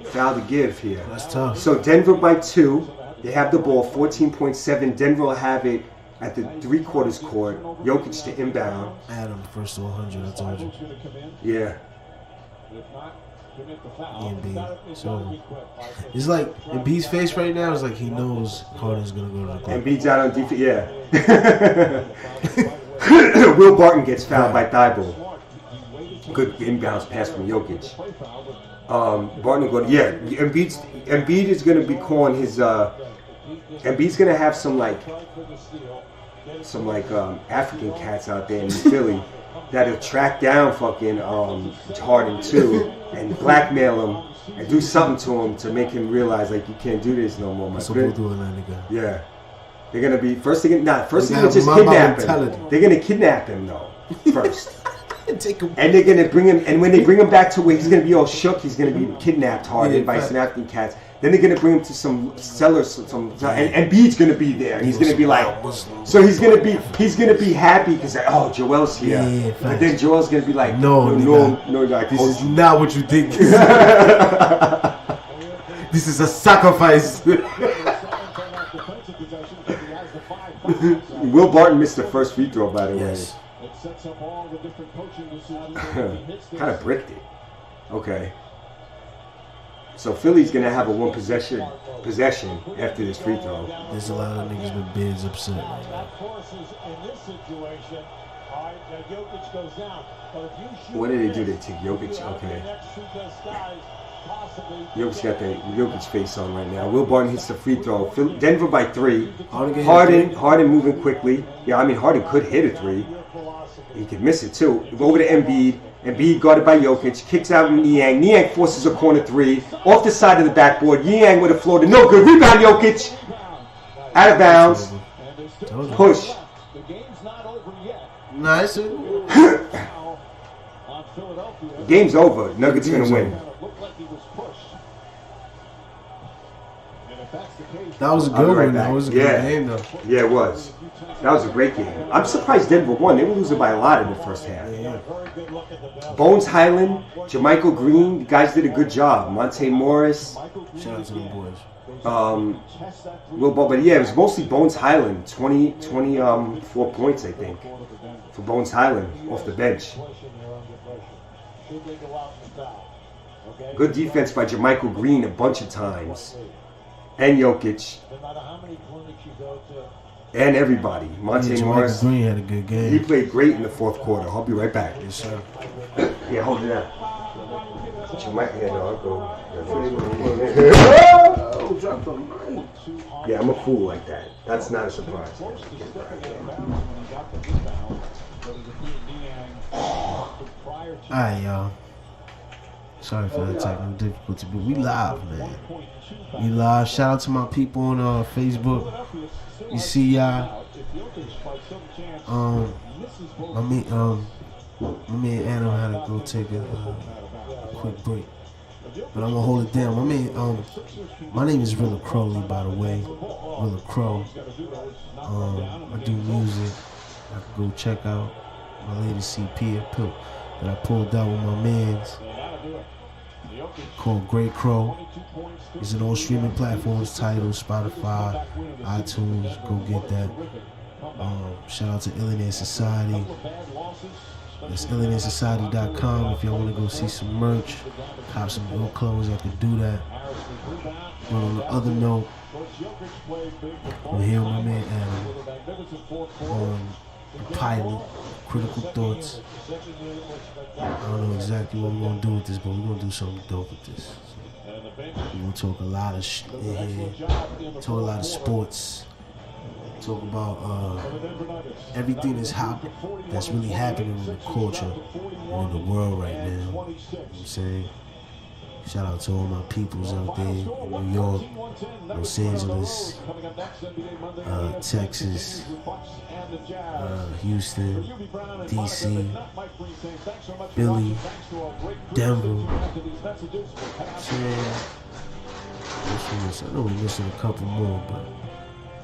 Foul to give here. That's tough. So Denver by 2. They have the ball. 14.7. Denver will have it at the 3/4 court. Jokic to inbound. Adam, first to 100, I told you. Yeah. Embiid. So it's like Embiid's face right now is like he knows Harden's gonna go to the court. Embiid's out on defense. Yeah. Will Barton gets fouled by Thibault. Good inbounds pass from Jokic. Barton will go. Yeah. Embiid is gonna be calling his. Embiid's gonna have some African cats out there in Philly that'll track down fucking Harden too and blackmail him and do something to him to make him realize like you can't do this no more, my friend. Yeah, they're gonna be first. They're gonna just kidnap him. They're gonna kidnap him though first. And they're gonna bring him. And when they bring him back to where he's gonna be all shook, he's gonna be kidnapped Harden by some African cats. Then they're gonna bring him to some cellars, and Embiid's gonna be there. He's gonna be like, so he's gonna be happy because Joel's here. Yeah, but then Joel's gonna be like, no, like, this is not what you think. This is a sacrifice. Will Barton missed the first free throw, by the way. Kind of bricked it. Okay. So Philly's gonna have a one possession after this free throw. There's a lot of niggas with bids upset right now. What did they do? They take Jokic. Okay. Jokic got the Jokic face on right now. Will Barton hits the free throw. Denver by 3. Harden moving quickly. Yeah, I mean Harden could hit a 3. He could miss it too. Over to Embiid. Embiid guarded by Jokic. Kicks out Niang. Niang forces a corner 3. Off the side of the backboard. Niang with a floater. No good. Rebound Jokic. Out of bounds. Push. Nice. Game's over. Nuggets gonna win. That was a good one. That was a good game though. Yeah, it was. That was a great game. I'm surprised Denver won. They were losing by a lot in the first half. Yeah. Bones Highland, JaMychal Green, the guys did a good job. Monte Morris. Shout out to the boys. But yeah, it was mostly Bones Highland. 24 points, I think, for Bones Highland off the bench. Good defense by Jermichael Green a bunch of times. And Jokic. And everybody. Monte Morris. Green had a good game. He played great in the fourth quarter. I'll be right back. Yes, sir. Yeah, hold it out. I'll go. Oh, drop the mic. Yeah, I'm a fool like that. That's not a surprise. Alright, y'all. Sorry for that technical difficulty, but we live, man. We live. Shout out to my people on Facebook. You see y'all. My man Adam had to go take a quick break, but I'm gonna hold it down. My name is Rilla Crowley, by the way. Rilla Crow. I do music. I can go check out my latest CP that I pulled out with my mans called Great Crow. It's on all streaming platforms, Tidal, Spotify, iTunes. Go get that. Shout out to Illionaire Society. That's IllionaireSociety.com. If y'all want to go see some merch, cop some new clothes, I can do that. But on the other note, we're here with my man Adam on the pilot, Critical Thoughts. I don't know exactly what we're going to do with this, but we're going to do something dope with this. We're going to talk a lot of shit in here, talk a lot of sports, talk about everything that's really happening in the culture and in the world right now. You know what I'm saying? Shout out to all my peoples out there in New York, Los Angeles, Texas, Houston, DC, Philly, Denver. I know we're missing a couple more, but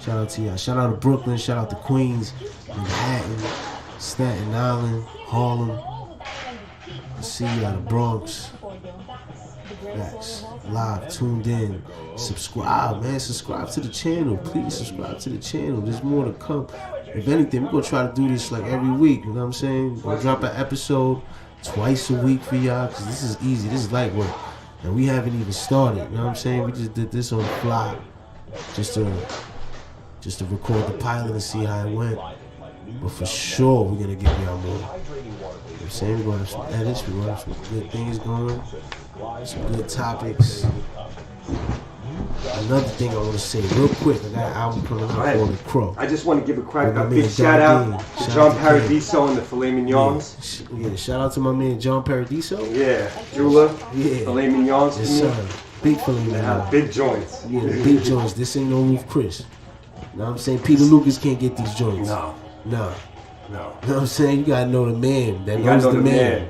shout out to y'all. Shout out to Brooklyn, shout out to Queens, Manhattan, Staten Island, Harlem. I see you out of Bronx. Facts. Live, tuned in. Subscribe, man. Subscribe to the channel. Please subscribe to the channel. There's more to come. If anything, we're going to try to do this like every week. You know what I'm saying? We'll drop an episode twice a week for y'all because this is easy. This is light work. And we haven't even started. You know what I'm saying? We just did this on the fly. Just to record the pilot and see how it went. But for sure, we're going to give y'all more. You know what I'm saying? We're going to have some edits. We're going to have some good things going. Some good topics. Another thing I want to say real quick, I got an album coming out called The Crow. I just want to give a big shout out to John Paradiso and the Filet Mignons. Yeah, shout out to my man John Paradiso. Yeah, Rilla. Yeah. Filet Mignons. Yes, sir. Big filet mignons. Big joints. Yeah, big joints. This ain't no Roof Chris. You know what I'm saying? Peter Lucas can't get these joints. No. You know what I'm saying? You gotta know the man that knows the man.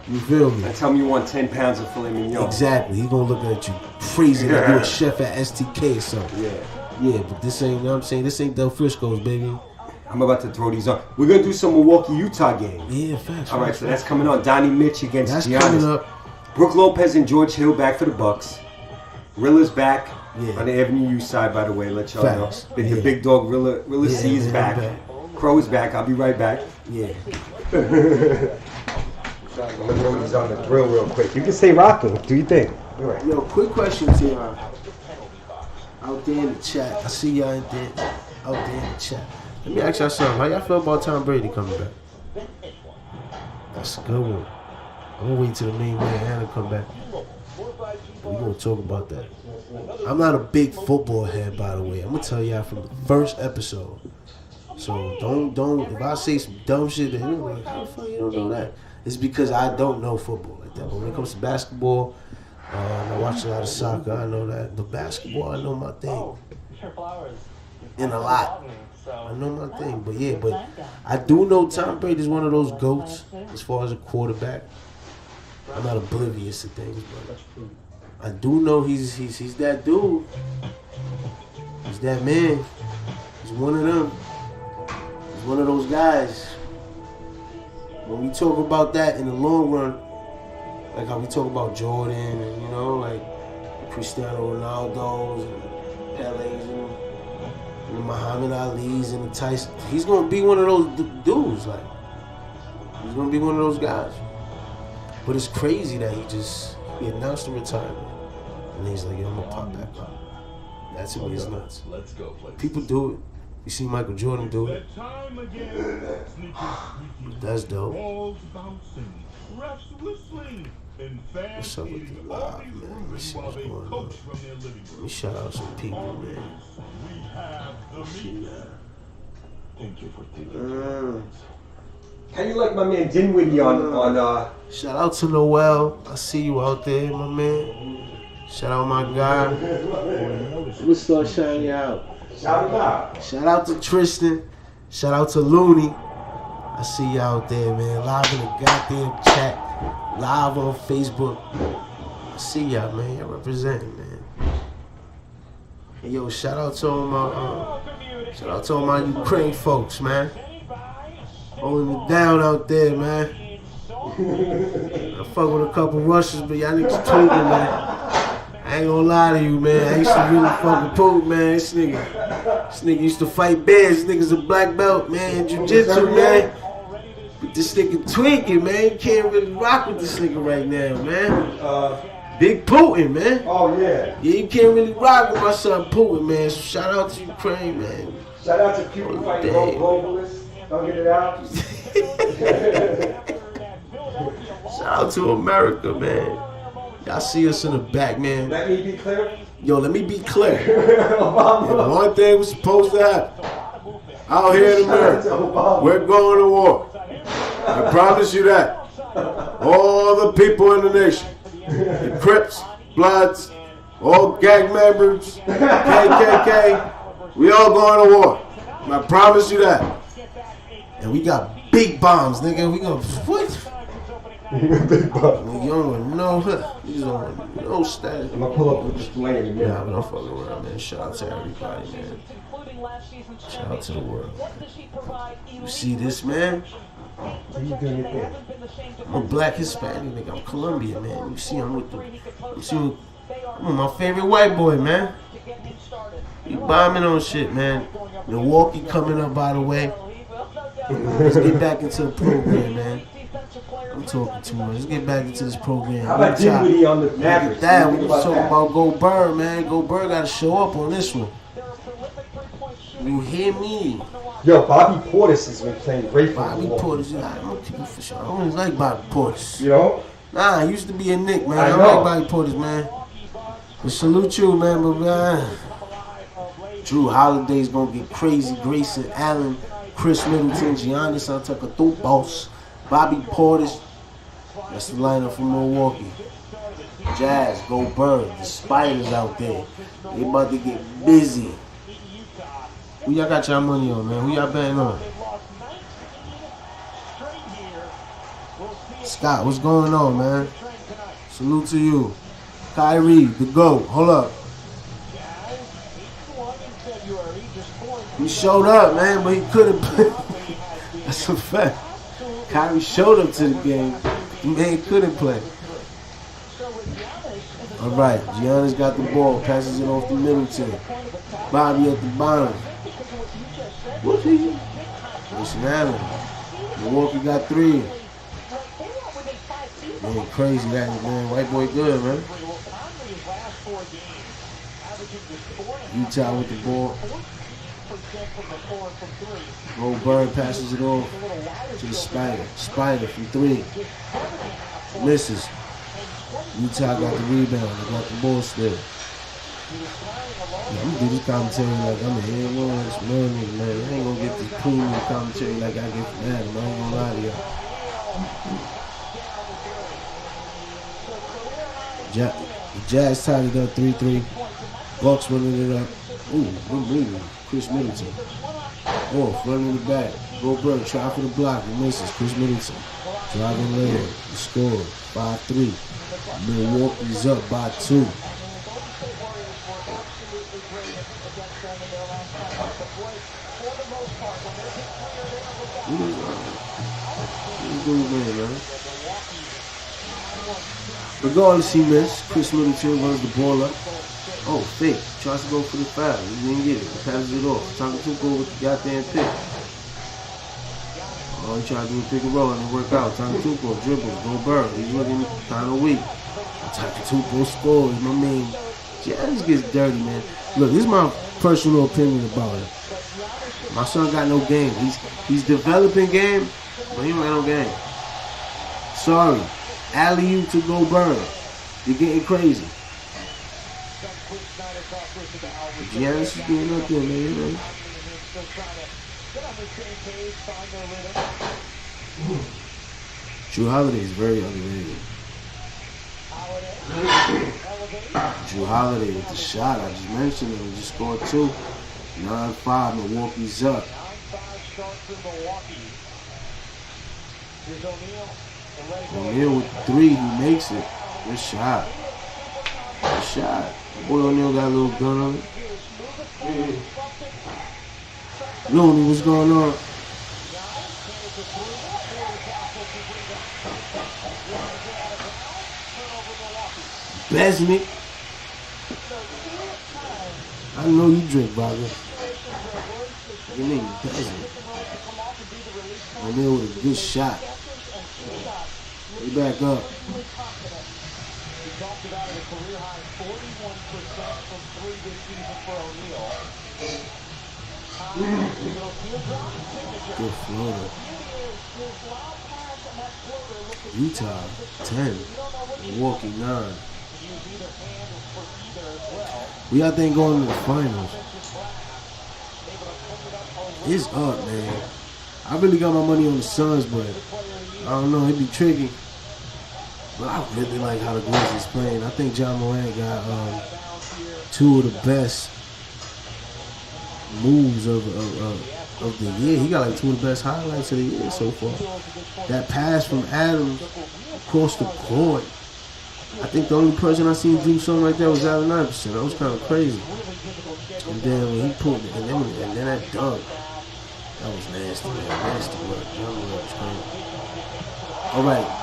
You feel me? And tell me you want 10 pounds of filet mignon. Exactly. He's gonna look at you crazy like you a chef at STK or something. Yeah, but this ain't, you know what I'm saying? This ain't Del Frisco's, baby. I'm about to throw these on. We're gonna do some Milwaukee, Utah game. Yeah, facts. All right, so that's coming on. Donnie Mitch against Giannis. That's coming up. Brooke Lopez and George Hill back for the Bucks. Rilla's back on the Avenue U side, by the way. Let y'all know. The big dog Rilla C is back. Crow is back. I'll be right back. Yeah. I'm gonna throw these on the grill real quick. You can stay rocking. Do you think? Right. Yo, quick question to y'all. Out there in the chat. I see y'all out there in the chat. Let me ask y'all something. How y'all feel about Tom Brady coming back? That's a good one. I'm gonna wait till the main man Hannah come back. We're gonna talk about that. I'm not a big football head, by the way. I'm gonna tell y'all from the first episode. So don't if I say some dumb shit that you're like, how the fuck you don't know that? It's because I don't know football like that. But when it comes to basketball, I watch a lot of soccer. I know that. But basketball, I know my thing. And a lot. I know my thing. But yeah, but I do know Tom Brady is one of those GOATs as far as a quarterback. I'm not oblivious to things, but I do know he's that dude. He's that man. He's one of them. He's one of those guys. When we talk about that in the long run, like how we talk about Jordan and, you know, like Cristiano Ronaldo's and Pele's and the Muhammad Ali's and the Tyson, he's going to be one of those dudes. Like, he's going to be one of those guys. But it's crazy that he announced the retirement. And he's like, yo, I'm gonna pop back up. That to me is nuts. People do it. You see Michael Jordan do it. That's dope. What's up with the live, man? Let me see what's going on. Let me shout out some people, man. How you like my man Dinwiddie on Shout out to Noel. I see you out there, my man. Shout out my guy. We'll start shouting you out. Shout him out. Shout out to Tristan. Shout out to Looney. I see you out there, man. Live in the goddamn chat. Live on Facebook. I see y'all, man. Y'all representing, man. And yo, shout out to all my Ukraine folks, man. Holding it down out there, man. I fuck with a couple Russians, but y'all niggas Putin, man. I ain't gonna lie to you, man. I used to really fuck with Putin, man. This nigga used to fight bears. This nigga's a black belt, man. Jiu-jitsu, man. But this nigga tweaking, man. You can't really rock with this nigga right now, man. Big Putin, man. Oh, yeah. Yeah, you can't really rock with my son Putin, man. So shout out to Ukraine, man. Shout out to Putin fighting globalists. Don't get it out. Shout out to America, man. Y'all see us in the back, man. Let me be clear. Yo, let me be clear. One thing was supposed to happen. Out here in America, we're going to war. I promise you that. All the people in the nation, the Crips, Bloods, all gang members, KKK, we all going to war. I promise you that. And we got big bombs, nigga. We gonna what? Big bombs. You don't want no, you don't want no status. I'm gonna pull up with this plane in a minute. Yeah, I'm not fucking around, man. Shout out to everybody, man. Shout out to the world. You see this, man? What you doing there? I'm a black Hispanic nigga. I'm Colombian, man. You see, I'm with my favorite white boy, man. We bombing on shit, man. Milwaukee coming up, by the way. Let's get back into the program, man. I'm talking too much. Let's get back into this program. How about Dinwiddie on the Mavericks? That we was talking about Goldberg, man. Goldberg got to show up on this one. You hear me? Yo, Bobby Portis has been playing great for Bobby Portis, I don't for sure. I don't really like Bobby Portis. You know? Nah, I used to be a Knick, man. I don't know. like Bobby Portis, man. But salute you, man. But man, Drew Holiday's gonna get crazy. Grayson Allen, Chris Middleton, Giannis Antetokounmpo, Bobby Portis. That's the lineup from Milwaukee. Jazz, Goldberg, the Spiders out there. They about to get busy. Who y'all got y'all money on, man? Who y'all betting on? Scott, what's going on, man? Salute to you. Kyrie, the GOAT. Hold up. He showed up, man, but he couldn't play. That's a fact. Kyrie showed up to the game. The man couldn't play. All right, Giannis got the ball, passes it off to Middleton. Bobby at the bottom. Whoopsie. Grayson Allen. Milwaukee got 3. Man, crazy that, man. White boy good, man. Utah with the ball. Goldberg passes it off to the Spider. Spider from 3. Misses. Utah got the rebound. They got the ball still. Yeah, I'm gonna do this commentary like I'm a head one. It's money, man. I ain't gonna get the premium commentary like I get from Adam. I ain't gonna lie to y'all. The Jazz tied it up 3-3. Bucks running it up. Ooh, good moving. Chris Middleton. Oh, running the back. Goldberg try for the block. He misses. Chris Middleton. Driving later. The score. 5-3. Milwaukee's up by 2. Regardless, he missed. Chris Middleton runs the ball up. Oh, fake. Tries to go for the foul. He didn't get it. He passes it off. Antetokounmpo with the goddamn pick. Oh, he tried to do a pick and roll and it worked out. Takatupo dribbles, go Bird. He's looking kind of weak. Takatupo scores. My man, Giannis gets dirty, man. Look, this is my personal opinion about it. My son got no game. He's developing game, but he don't got no game. Sorry. Alley-oop to go Bird. You're getting crazy. Giannis is doing up there, man. Drew Holiday is very underrated. Drew Holiday with the shot. I just mentioned it. He just scored 2. 9-5. Milwaukee's up. O'Neal with 3. He makes it. Good shot. Good shot. Boy, O'Neal got a little gun on it. Looney, what's going on? Besnick. I know you drink, Bobby. Your name is Besnick. O'Neal with a good shot. Way back up. Good floater. Utah 10. Milwaukee 9. We out there going to the finals. It's up, man. I really got my money on the Suns, but I don't know, it'd be tricky. But I really like how the Grizzlies playing. I think John Morant got 2 of the best moves of the year. He got like 2 of the best highlights of the year so far. That pass from Adams across the court. I think the only person I seen do something like that was Allen Iverson. That was kind of crazy. And then when he pulled it, and then that dunk, that was nasty, man. Nasty work. John Morant was crazy. All right.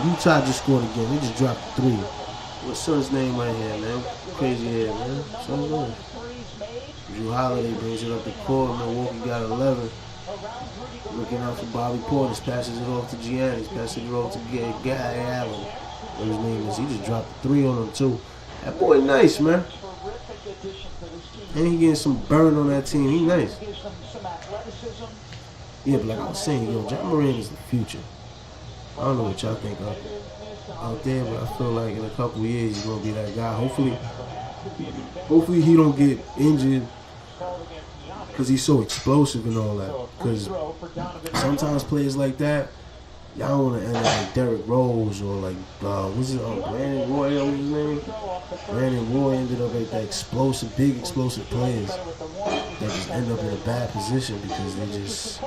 Utah just scored again. They just dropped 3. What's son's name right here, man? Crazy head, man. Son's name. Drew Holiday brings it up the court. Milwaukee got 11. Looking out for Bobby Portis. Passes it off to Giannis. Passes it off to Guy Allen. What his name is. He just dropped 3 on him, too. That boy nice, man. And he getting some burn on that team. He nice. Yeah, but like I was saying, John Morant is the future. I don't know what y'all think of out there, but I feel like in a couple of years he's gonna be that guy. Hopefully he don't get injured because he's so explosive and all that. Because sometimes players like that, y'all don't want to end up like Derrick Rose or like what's his Brandon Roy? What was his name? Brandon Roy ended up like that big explosive players that just end up in a bad position because they just.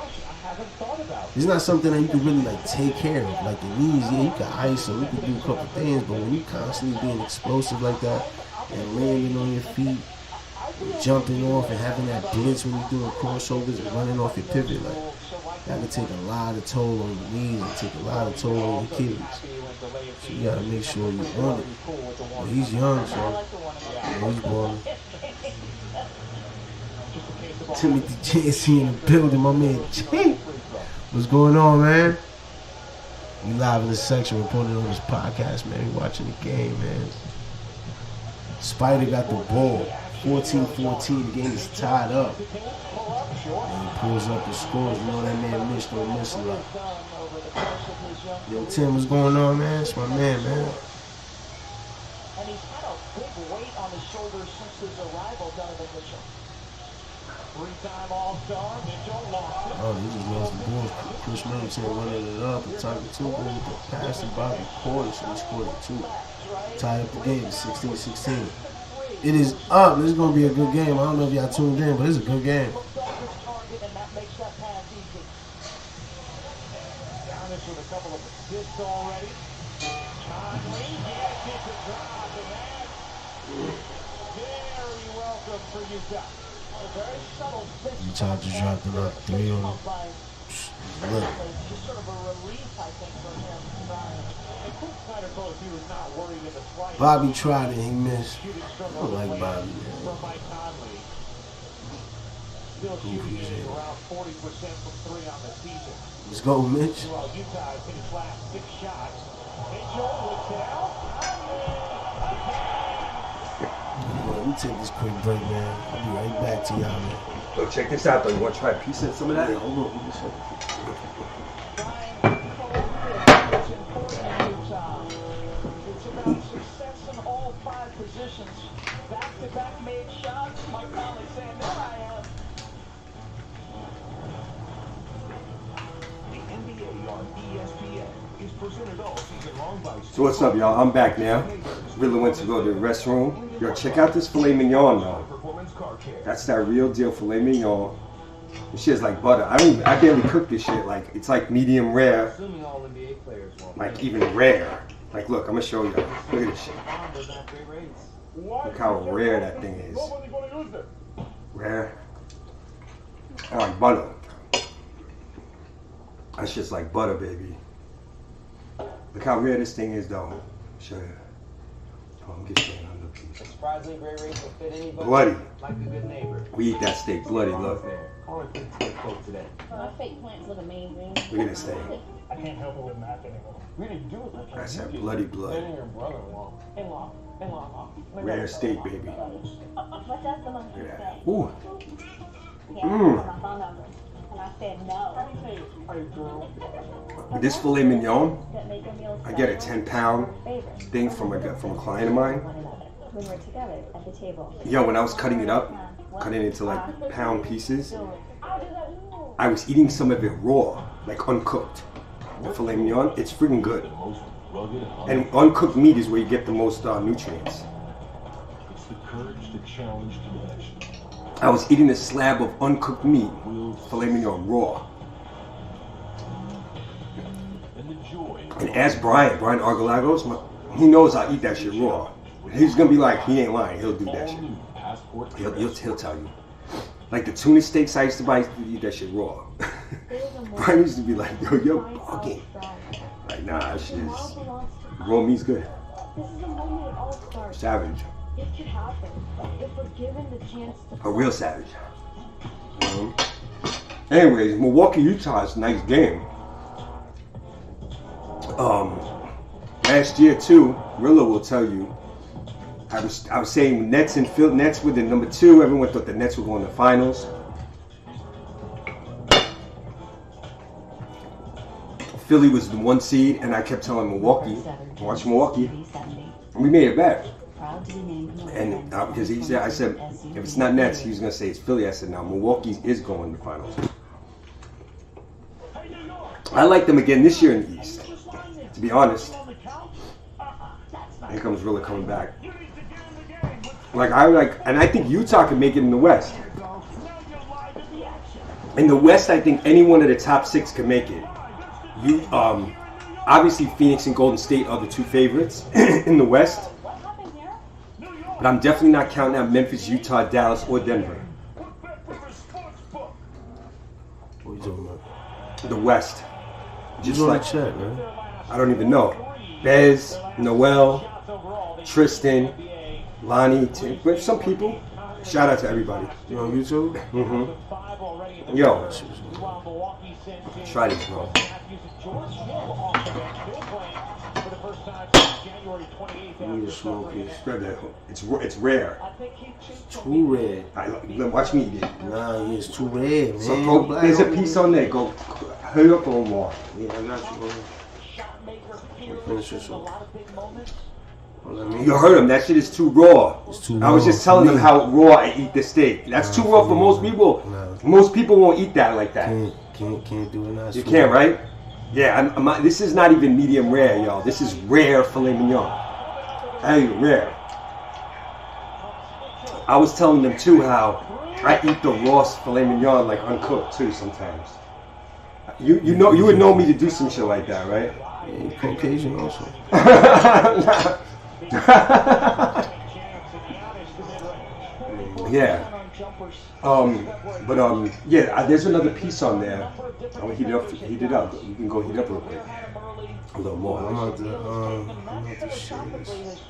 It's not something that you can really like take care of. Like your knees, yeah, you can ice them, you can do a couple things, but when you constantly being explosive like that and landing on your feet, and jumping off and having that blitz when you're doing crossovers and running off your pivot, like that can take a lot of toll on your knees and take a lot of toll on your Achilles. So you gotta make sure you're on it. But he's young, so he's balling. Timothy Chancey in the building, my man Jay. What's going on, man? We live in this section reporting on this podcast, man. We watching the game, man. Spider got the ball. 14-14, the game is tied up. And he pulls up and scores. You know that man Mitch don't miss a lot. Yo, Tim, what's going on, man? It's my man, man. And he's had a big weight on his shoulders since his arrival, Donovan Mitchell. 3-time All-Star, Mitchell lost it. Oh, he just lost the ball. Chris Middleton running it up and talking to him with the pass to Bobby Portis, and he scored it 2. Tied up the game, 16-16. It is up. This is going to be a good game. I don't know if y'all tuned in, but it's a good game. With a couple of assists already. Conley gets a drop, and that's very welcome for Utah. A very subtle fist. Utah just dropped another 3 on him. Look. Just sort of a relief, I think, for him. Bobby tried it, he missed. I don't like Bobby, man. Still shooting around 40% from three on the season. Let's go, Mitch. Well, Utah has hit his last 6 shots. Mitchell with down. Let me take this quick break, man. I'll be right back to y'all, man. Yo, check this out though. You want to try a piece of some of that? Yeah, hold on. It's about success in all 5 positions. Back-to-back made shots. Mike Conley saying, there I am. The NBA on ESPN is presented all season long by. So what's up, y'all? I'm back now. Rilla went to go to the restroom. Yo, check out this filet mignon though. That's that real deal filet mignon. This shit's like butter. I barely cook this shit. Like it's like medium rare. Like even rare. Like look, I'm gonna show you. Look at this shit. Look how rare that thing is. Rare. Oh, like butter. That shit's like butter, baby. Look how rare this thing is though. Show you. Oh, I'm getting another piece. Surprisingly, great race will fit anybody. Bloody. Like a good neighbor. We eat that steak bloody, look. Call it good quote today. My fake plants look amazing. Look at this thing. I can't help it with math anymore. We didn't do it like That's that bloody blood. your brother-in-law. In-law. Rare steak, baby. But that's the monkey Look at thing. that. Ooh. He asked me for my phone number, and I said no. With this filet mignon, That make a meal I get a special 10-pound favorite. thing from a client of mine. One another when we're together at the table. Yo, when I was cutting it up, cutting it into like pound pieces, I was eating some of it raw, like uncooked. The filet mignon, it's freaking good. And uncooked meat is where you get the most nutrients. It's the courage to challenge convention. I was eating a slab of uncooked meat, filet mignon, raw. And the joy. And ask Brian Argolagos, he knows I eat that shit raw. He's gonna be like, he ain't lying, he'll do that shit. He'll tell you. Like the tuna steaks I used to buy, I used to eat that shit raw. Brian used to be like, yo, bugging. Like, nah, that shit is, raw meat's good. This is a moment it all starts. Savage. It could happen if we're given the chance to. A real savage. Anyways, Milwaukee, Utah is a nice game. Last year too, Rilla will tell you, I was saying Nets and Phil, Nets were the number 2. Everyone thought the Nets were going to the finals. Philly was the 1 seed, and I kept telling Milwaukee, watch Milwaukee. And we made it back. And because he said, I said, if it's not Nets, he was going to say it's Philly. I said, no, Milwaukee is going to the finals. I like them again this year in the East, to be honest. Here comes Rilla coming back. And I think Utah can make it in the West. In the West, I think any one of the top 6 can make it. Obviously, Phoenix and Golden State are the 2 favorites in the West. But I'm definitely not counting out Memphis, Utah, Dallas, or Denver. What are you talking about? The West. Just like check, man. I don't even know. Bez, Noel, Tristan, Lonnie, Tim, but some people. Shout out to everybody. You on YouTube? Mm-hmm. Yo, try this, bro. You need a small piece. It's rare. Too red. Watch me eat it. Nah, it's too red, man. So there's a piece on there. Go hurry up a little more. Yeah, I got you. Finish this off. You heard him. That shit is too raw. It's too I was raw just telling for them me. how raw I eat the steak. That's too raw for most people. Most people won't eat that like that. Can't do it now. You can't, right? Yeah, this is not even medium rare, y'all. This is rare filet mignon. Hey, rare. I was telling them too how I eat the raw filet mignon like uncooked too sometimes. You would know me to do some shit like that, right? Yeah, you Caucasian also. Yeah. There's another piece on there. I'm gonna heat it up. Heat it up. You can go heat it up real quick. A little more. I'm about to share this.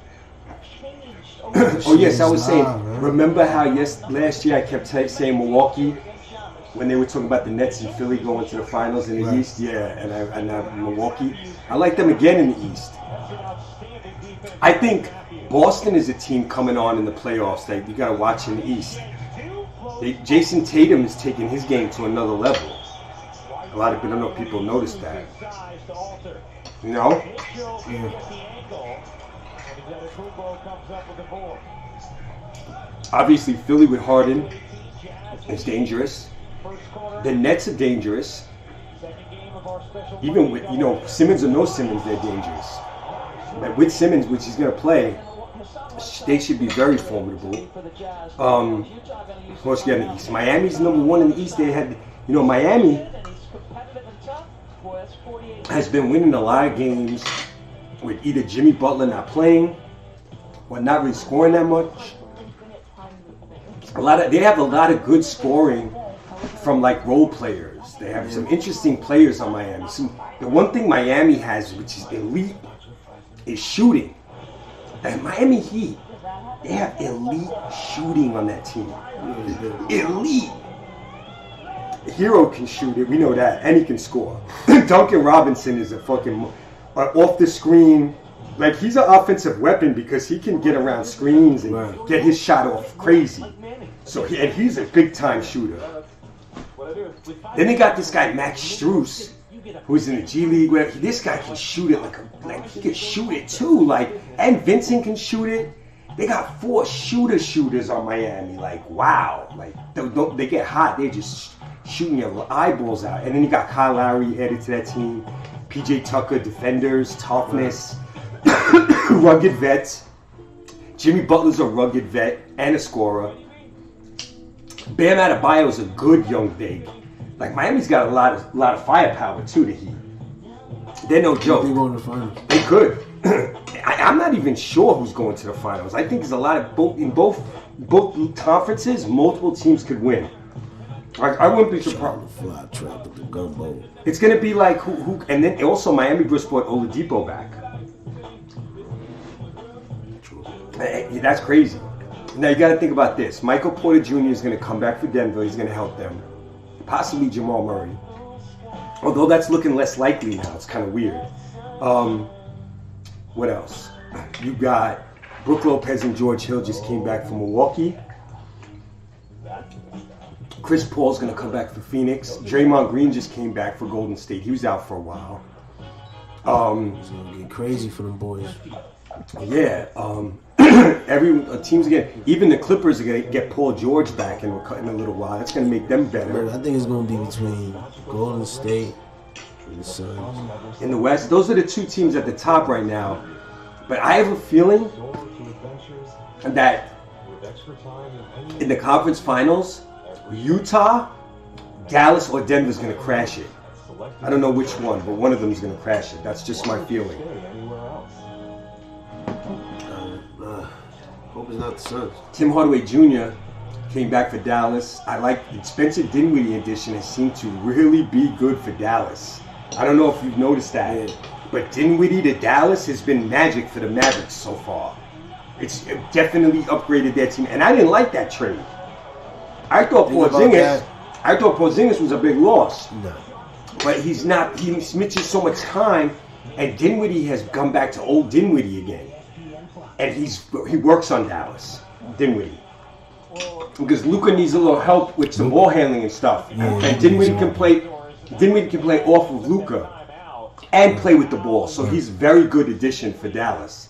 Oh yes, I was saying. Remember how last year I kept saying Milwaukee when they were talking about the Nets and Philly going to the finals in the East, and Milwaukee. I like them again in the East. I think Boston is a team coming on in the playoffs that you got to watch in the East. Jason Tatum is taking his game to another level. A lot of people, I don't know if people noticed that. No? Obviously, Philly with Harden is dangerous. The Nets are dangerous. Even with, Simmons or no Simmons, they're dangerous. But with Simmons, which he's going to play, they should be very formidable. Of course, you got in the East. Miami's number one in the East. They had, Miami has been winning a lot of games with either Jimmy Butler not playing or not really scoring that much. They have a lot of good scoring from like role players. They have some interesting players on Miami. The one thing Miami has, which is elite, is shooting. And Miami Heat, they have elite shooting on that team. Elite. Hero can shoot it, we know that, and he can score. Duncan Robinson is a fucking off the screen. Like, he's an offensive weapon because he can get around screens and get his shot off crazy. So he's a big time shooter. Then they got this guy Max Strus, who's in the G League. This guy can shoot it like he can shoot it too. And Vincent can shoot it. They got 4 shooters on Miami. Like, wow. Like, they get hot. They're just shooting your eyeballs out. And then you got Kyle Lowry added to that team. PJ Tucker, defenders, toughness, rugged vets. Jimmy Butler's a rugged vet and a scorer. Bam Adebayo's a good young big. Like, Miami's got a lot of firepower too. The Heat, they're no joke. They going to the finals. They could. I'm not even sure who's going to the finals. I think there's a lot of both conferences. Multiple teams could win. I wouldn't be surprised. Fly trap with the gumbo. It's gonna be like who, and then also Miami just brought Oladipo back. That's crazy. Now you got to think about this. Michael Porter Jr. is going to come back for Denver. He's going to help them. Possibly Jamal Murray. Although that's looking less likely now. It's kind of weird. What else? You got Brook Lopez and George Hill just came back from Milwaukee. Chris Paul's going to come back for Phoenix. Draymond Green just came back for Golden State. He was out for a while. It's going to get crazy for them boys. Yeah. Teams again. Even the Clippers are going to get Paul George back in a little while. That's going to make them better. I think it's going to be between Golden State and the Suns. In the West, those are the 2 teams at the top right now. But I have a feeling that in the conference finals, Utah, Dallas, or Denver's going to crash it. I don't know which one, but one of them is going to crash it. That's just my feeling. Hope it's not the Suns. Tim Hardaway Jr. came back for Dallas. I like the Spencer Dinwiddie addition. Has seemed to really be good for Dallas. I don't know if you've noticed that, but Dinwiddie to Dallas has been magic for the Mavericks so far. It's definitely upgraded their team, and I didn't like that trade. I thought Porzingis was a big loss. No. But he's not. He misses so much time, and Dinwiddie has come back to old Dinwiddie again. And he works on Dallas, Dinwiddie, because Luka needs a little help with some ball handling and stuff. And Dinwiddie can play off of Luka and play with the ball. So he's a very good addition for Dallas.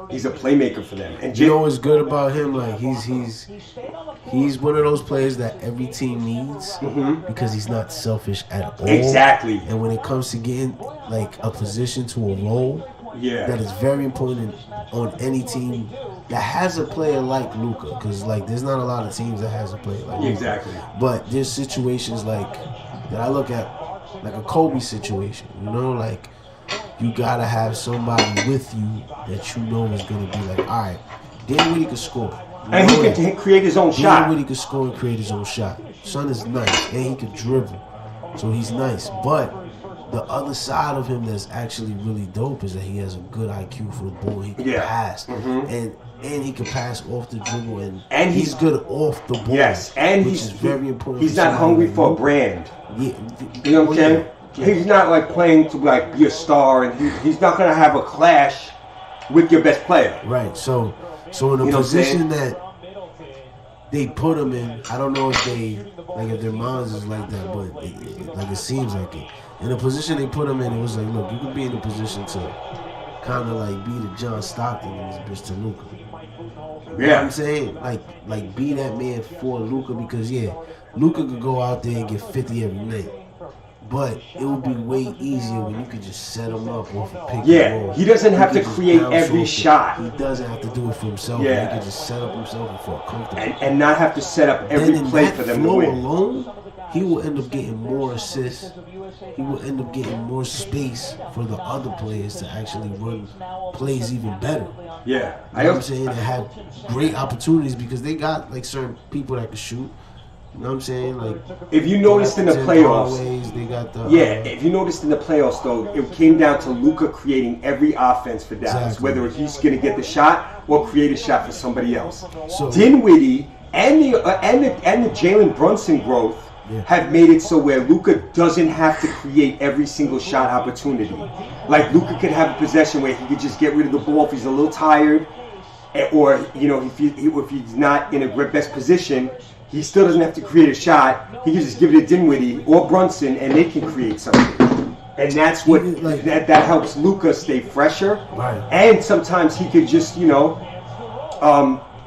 He's a playmaker for them. And you know what's good about him? Like he's one of those players that every team needs because he's not selfish at all. Exactly. And when it comes to getting like a position to a role, that is very important on any team that has a player like Luka. Because like there's not a lot of teams that has a player like Luka. Exactly. But there's situations like that I look at like a Kobe situation. You know, like you gotta have somebody with you that you know is gonna be like, all right, Dinwiddie can score. And he can create his own shot. Dinwiddie can score and create his own shot. Son is nice, and he can dribble, so he's nice. But the other side of him that's actually really dope is that he has a good IQ for the ball. He can pass, and and he can pass off the dribble, And he's good off the ball. Yes, and which he's is very important. He's for not somebody hungry like for a Luka. brand. Yeah, You know what I'm saying? Yeah. He's not like playing to like be a star, and he's not gonna have a clash with your best player. Right. So in a You know what I'm position saying? that they put him in, I don't know if if their minds is like that, but it seems like it. In the position they put him in, it was like, look, you could be in a position to kind of like be the John Stockton in this bitch to Luka. You know what I'm saying? Like be that man for Luka, because Luka could go out there and get 50 every night. But it would be way easier when you could just set him up off a pick and roll. He doesn't have to could just create bounce every off it. shot. He doesn't have to do it for himself. Yeah. He could just set up himself and feel comfortable. And not have to set up every then in play that for them to flow win. alone, he will end up getting more assists. He will end up getting more space for the other players to actually run plays even better. Yeah, You know what I'm saying? And have great opportunities because they got like certain people that can shoot. You know what I'm saying? Like if you noticed in the playoffs, they got the if you noticed in the playoffs though, it came down to Luka creating every offense for Dallas, Exactly. whether he's going to get the shot or create a shot for somebody else. So- Dinwiddie and the Jalen Brunson growth have made it so where Luka doesn't have to create every single shot opportunity. Like Luka could have a possession where he could just get rid of the ball if he's a little tired, or if he's not in a best position. He still doesn't have to create a shot. He can just give it to Dinwiddie or Brunson, and they can create something. And that's what that helps Luka stay fresher. Right. And sometimes he could just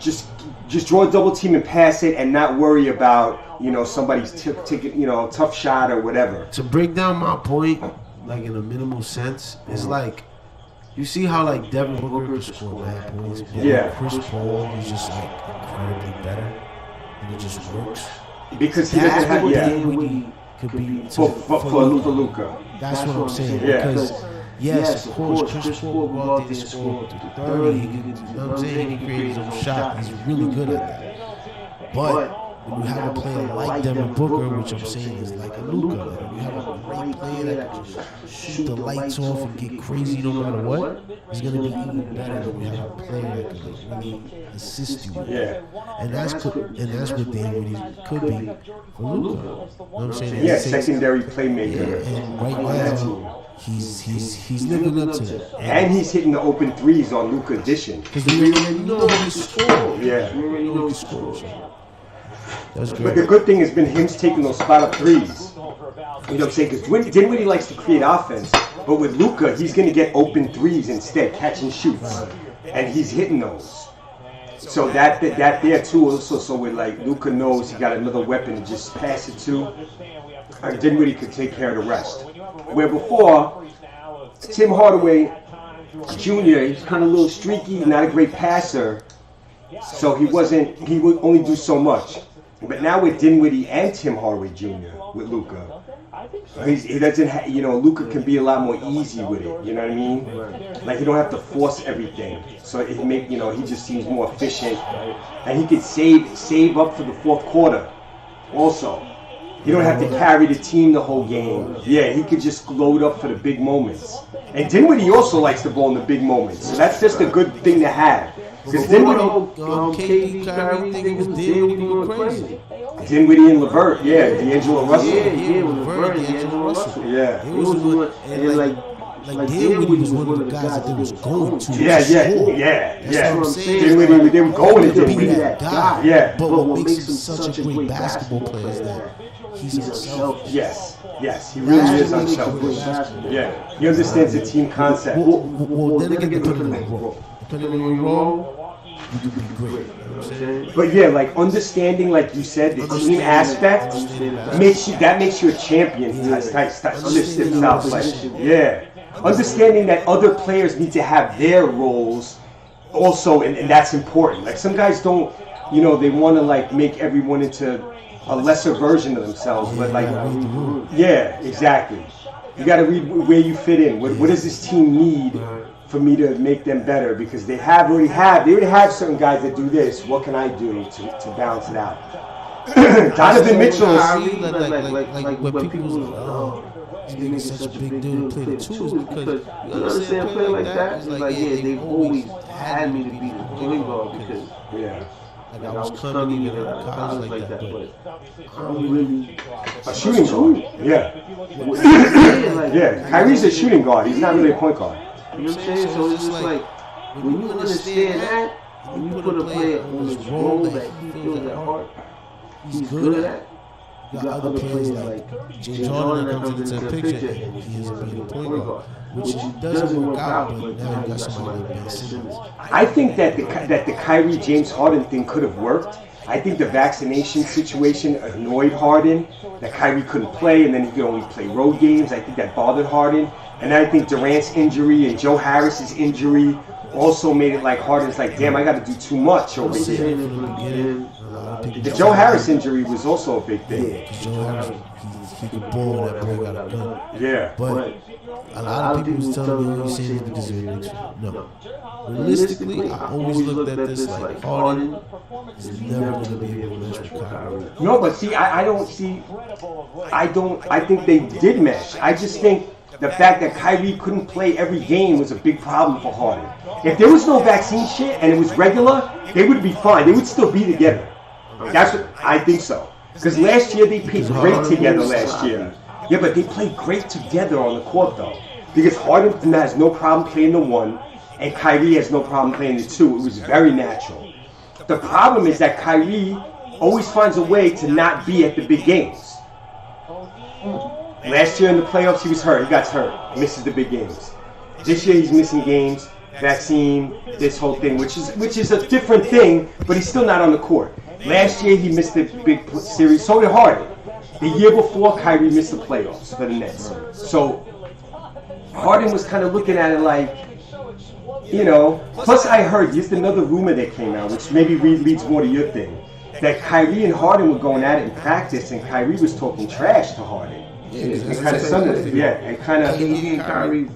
just draw a double team and pass it, and not worry about somebody's taking tough shot or whatever. To break down my point, like in a minimal sense, it's like you see how like Devin Booker can score mad points. But Yeah. Chris Paul is just like incredibly better, and it just works. Because he doesn't have Dinwiddie could be for Luka. That's what I'm saying. Yeah. Because yes, of course, Chris Paul will go out there and score 30. He can, you know what I'm saying? He can create his own shot. He's really good at that. But when you have a player like Devin Booker, which I'm saying is like a Luka, when you have a great player that can just shoot the lights off and get crazy no matter what, it's gonna be even better than when you have a player that can like really assist you. Yeah. And that's what Dinwiddie could be for Luka. You know what I'm saying? Yeah, secondary playmaker. And right now, he's living up to that. And he's hitting the open threes on Luka addition. Because we already know he can score. Yeah. We already know he can score. So that's But the great. good thing has been him taking those spot up threes. You know what I'm saying? Because Dinwiddie likes to create offense, but with Luka, he's going to get open threes instead, catch and shoots, and he's hitting those. So that there too also. So with like Luka knows he got another weapon to just pass it to. Dinwiddie could take care of the rest. Where before, Tim Hardaway Jr. He's kind of a little streaky, not a great passer. So he would only do so much. But now with Dinwiddie and Tim Hardaway Jr. with Luka, he doesn't Luka can be a lot more easy with it, you know what I mean? Like he don't have to force everything. So it he just seems more efficient. And he could save up for the fourth quarter also. You don't have to carry the team the whole game. Yeah, he could just load up for the big moments. And Dinwiddie also likes the ball in the big moments. So that's just a good thing to have. Because Dinwiddie, KD, Kyrie thing was Dinwiddie going crazy. Dinwiddie and LeVert, yeah, D'Angelo Russell. Yeah, with LeVert and D'Angelo Russell. Yeah. It was one, and like Dinwiddie was one of the guys that they was going to. Yeah. That's what I'm saying. Dinwiddie, they were going to He could be Dinwiddie. that guy. Yeah. But what makes him such a great basketball player is that he's unselfish. Yes, he really is unselfish. Yeah, he understands the team concept. Well, then again, depending on your role, you do be great. You know what I'm saying? But yeah, like understanding, like you said, the team aspect makes you a champion style player. Yeah, understanding that other players need to have their roles also, and that's important. Like some guys don't, they want to like make everyone into a lesser version of themselves, but like, yeah, exactly. You got to read where you fit in. What does this team need for me to make them better? Because they already have certain guys that do this. What can I do to balance it out? Donovan Mitchell. Like when people was like, oh, he's making such a big deal to play the twos, because you understand a player like that is like, yeah, they've always had me to be the point guard because Yeah. like I was coming in at college like that, but I don't really A shooting guard. Yeah. like, Yeah. Kyrie's a shooting guard. He's not really a point guard. You know what I'm saying? So it's just like when you understand that, when you put a player on this role that he feels at heart, he's good at. You got other players like James Harden that comes into the picture and he is being a point guard, which doesn't work out, but now you got somebody like Ben Simmons. I think that the Kyrie James Harden thing could have worked. I think the vaccination situation annoyed Harden, that Kyrie couldn't play and then he could only play road games. I think that bothered Harden. And I think Durant's injury and Joe Harris's injury also made it like Harden's like, damn, I got to do too much over here. The Joe Harris injury was also a big thing. Joe Harris, he could ball that boy got a gun. Yeah. But a lot of people was telling me he's saying it because of Knicks. No. Realistically, I always looked at this like Harden is never going to be able to mesh with Kyrie. No, but see, I think they did mesh. I just think the fact that Kyrie couldn't play every game was a big problem for Harden. If there was no vaccine shit and it was regular, they would be fine. They would still be together. That's what I think so. Because last year they played great together last year. Yeah, but they played great together on the court though. Because Harden has no problem playing the one and Kyrie has no problem playing the two. It was very natural. The problem is that Kyrie always finds a way to not be at the big games. Last year in the playoffs he was hurt. He got hurt. Misses the big games. This year he's missing games. Vaccine, this whole thing, which is a different thing, but he's still not on the court. Last year he missed the big series. So did Harden. The year before, Kyrie missed the playoffs for the Nets. So Harden was kind of looking at it like, you know. Plus, I heard here's another rumor that came out, which maybe leads more to your thing, that Kyrie and Harden were going at it in practice, and Kyrie was talking trash to Harden. And kind of suddenly, and kind of, Kyrie,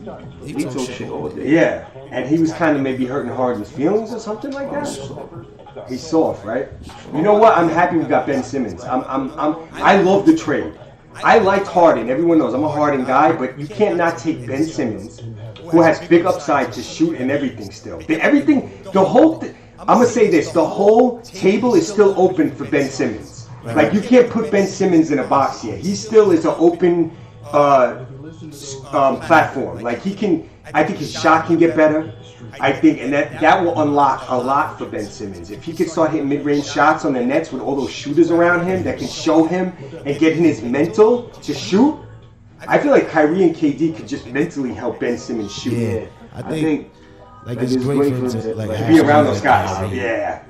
he talk shit all day. yeah, and he was kind of maybe hurting Harden's feelings or something like that. He's soft, right? You know what? I'm happy we got Ben Simmons. I love the trade. I liked Harden. Everyone knows I'm a Harden guy, but you can't not take Ben Simmons, who has big upside to shoot and everything still. I'm gonna say this: the whole table is still open for Ben Simmons. Like, you can't put Ben Simmons in a box yet. He still is an open platform. Like, he can. I think his shot can get better. I think, and that will unlock a lot for Ben Simmons. If he could start hitting mid-range shots on the Nets with all those shooters around him that can show him and get in his mental to shoot, I feel like Kyrie and KD could just mentally help Ben Simmons shoot. Yeah, I think like it's great for him to like be around those guys. Kyrie, Yeah.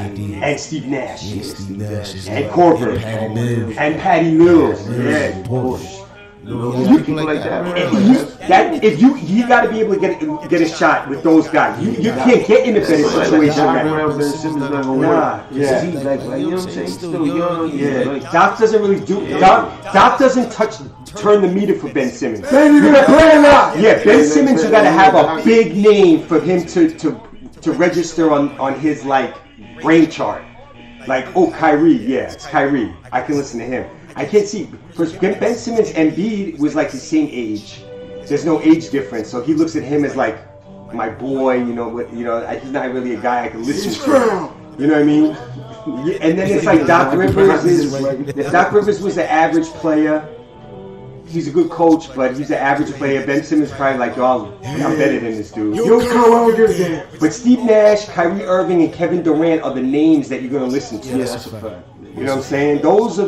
KD, And Steve Nash. Steve Nash, And Korver. Patty Mills. And Patty Mills. Yeah. Bosh. You people like that, You got to be able to get a shot with those guys. You can't get in a better situation. Ben Simmons not gonna Nah, work. yeah. He's like, you know what I'm saying? He's still young. Yeah, Like, Doc doesn't really do. Doc doesn't turn the meter for Ben Simmons. Yeah, Ben Simmons, you got to have a big name for him to register on his like brain chart. Like, oh, Kyrie, yeah, it's Kyrie. I can listen to him. I can't see. First, Ben Simmons and Embiid was like the same age. There's no age difference, so he looks at him as like my boy. You know what? He's not really a guy I can listen to. You know what I mean? And then it's like Doc Rivers. Doc Rivers was an average player. He's a good coach, but he's an average player. Ben Simmons probably like, yo, I'm better than this dude. But Steve Nash, Kyrie Irving, and Kevin Durant are the names that you're gonna listen to. yeah, that's a fact. You know what I'm saying? Those are,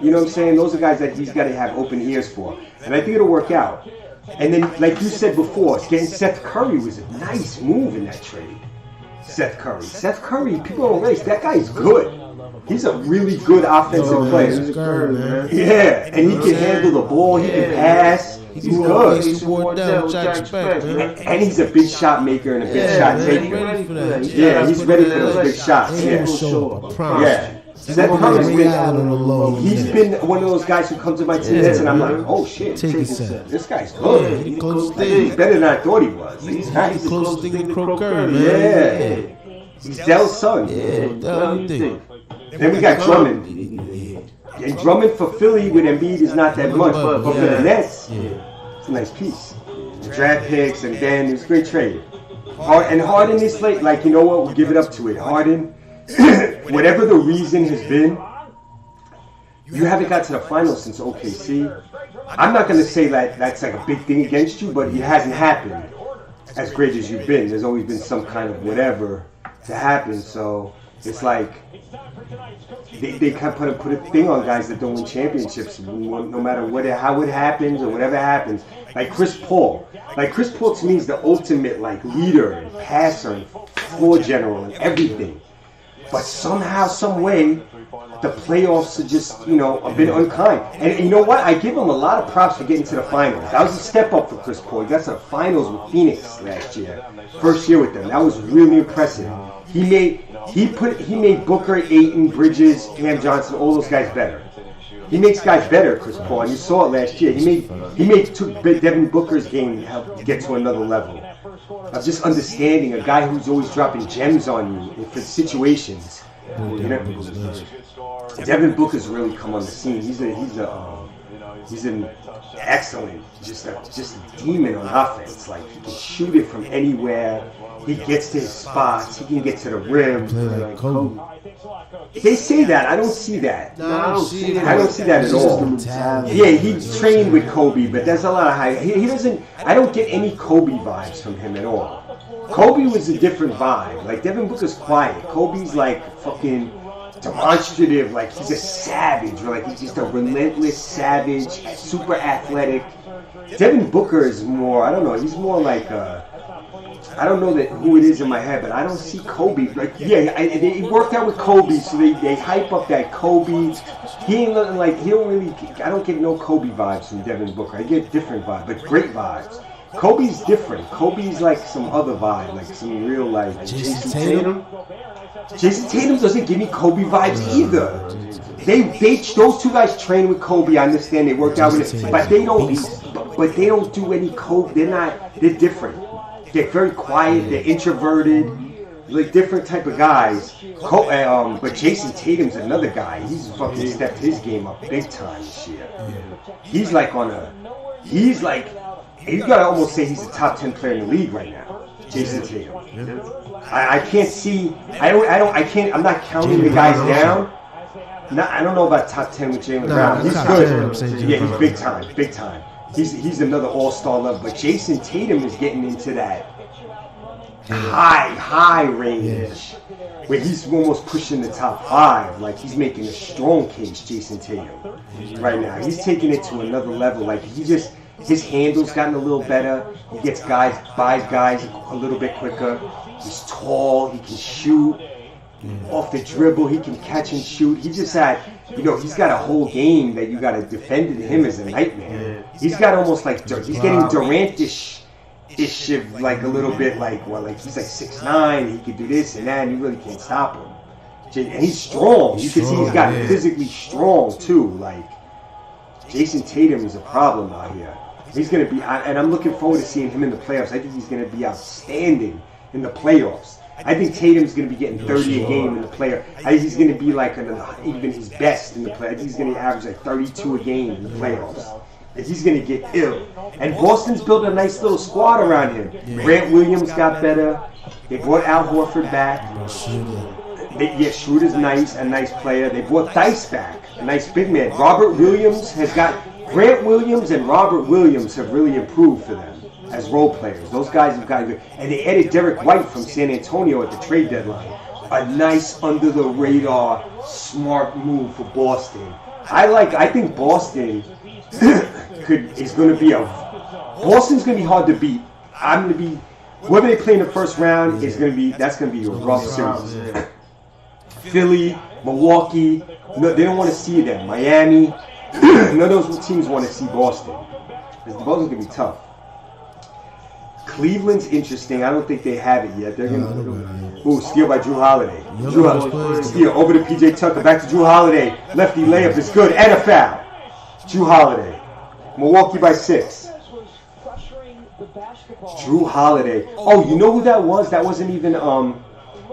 you know what I'm saying? Those are guys that he's got to have open ears for. And I think it'll work out. And then, like you said before, getting Seth Curry was a nice move in that trade. Seth Curry, people don't realize that guy's good. He's a really good offensive player. Yeah, and he can handle the ball, he can pass. He's good. And he's a big shot maker and a big shot taker. Yeah, he's ready for those big shots. Yeah. Seth Curry's been one of those guys who comes to my team and I'm like, oh shit, this guy's good. He's better than I thought he was. He's nice. Close thing to Crow Curry, man. Yeah. He's Dell's son. Then we got Drummond. And Drummond for Philly with Embiid is not that much, but for the Nets, it's a nice piece. Draft picks and then it was a great trade. And Harden is like, you know what? We'll give it up to it. Harden, whatever the reason has been, you haven't got to the finals since OKC. I'm not going to say that that's like a big thing against you, but it hasn't happened as great as you've been. There's always been some kind of whatever to happen. So it's like they kind of put a thing on guys that don't win championships, no matter how it happens or whatever happens. Like Chris Paul. Like Chris Paul to me is the ultimate like leader and passer and floor general and everything. But somehow, some way, the playoffs are just, you know, a bit unkind. And you know what? I give him a lot of props for getting to the finals. That was a step up for Chris Paul. He got to the finals with Phoenix last year. First year with them. That was really impressive. He made Booker, Ayton, Bridges, Cam Johnson, all those guys better. He makes guys better, Chris Paul, and you saw it last year. He took Devin Booker's game to help get to another level of just understanding a guy who's always dropping gems on you for situations. You know? Devin Booker's really come on the scene. He's an excellent, just a demon on offense. Like he can shoot it from anywhere. He gets to his spots. He can get to the rim. Like Kobe. They say that. I don't see that. No, I don't see that. I don't see that at all. Yeah, he trained with Kobe, but there's a lot of high. He doesn't. I don't get any Kobe vibes from him at all. Kobe was a different vibe. Like Devin Booker's quiet. Kobe's like fucking demonstrative. Like he's a savage. Or like he's just a relentless savage, super athletic. Devin Booker is more. I don't know. He's more like a. I don't know who it is in my head, but I don't see Kobe. Like, yeah, he worked out with Kobe, so they hype up that Kobe. He ain't nothing like, he don't really, I don't get no Kobe vibes from Devin Booker. I get different vibes, but great vibes. Kobe's different. Kobe's like some other vibe, like some real like Jason Tatum. Jason Tatum doesn't give me Kobe vibes either. Those two guys train with Kobe. I understand they worked out with it, but they don't do any Kobe. They're different. They're very quiet. They're introverted, like different type of guys. But Jason Tatum's another guy. He's fucking stepped his game up big time this year. He's like you gotta almost say he's a top 10 player in the league right now. Jason Tatum. I can't see. I'm not counting the guys down. I don't know about top 10 with Jaylen Brown. He's good. Yeah, he's big time. He's another all-star level, but Jason Tatum is getting into that high range where he's almost pushing the top 5. Like he's making a strong case, Jason Tatum, right now. He's taking it to another level. Like his handle's gotten a little better. He gets buys guys a little bit quicker. He's tall. He can shoot off the dribble. He can catch and shoot. He just had. He's got a whole game that you got to defend him as a nightmare. He's got almost like, he's getting Durant-ish, like a little bit like he's like 6'9", he could do this and that, and you really can't stop him. And he's strong. You can see he's got physically strong too. Like, Jason Tatum is a problem out here. He's going to be, and I'm looking forward to seeing him in the playoffs. I think he's going to be outstanding in the playoffs. I think Tatum's going to be getting 30 a game in the playoffs. I think he's going to be like even his best in the playoffs. I think he's going to average like 32 a game in the playoffs. And he's going to get ill. And Boston's built a nice little squad around him. Grant Williams got better. They brought Al Horford back. Schroeder's nice, a nice player. They brought Dice back, a nice big man. Grant Williams and Robert Williams have really improved for them as role players. Those guys have gotten good. And they added Derek White from San Antonio at the trade deadline. A nice, under-the-radar, smart move for Boston. I think Boston Boston's going to be hard to beat. Whoever they play in the first round that's going to be a rough series. Philly, Milwaukee, they don't want to see them. Miami, none of those teams want to see Boston. Boston's going to be tough. Cleveland's interesting. I don't think they have it yet. They're going to steal by Drew Holiday. Steal over to PJ Tucker. Back to Drew Holiday. Lefty layup is good. And a foul. Drew Holiday. Milwaukee by 6. Drew Holiday. Oh, you know who that was? That wasn't even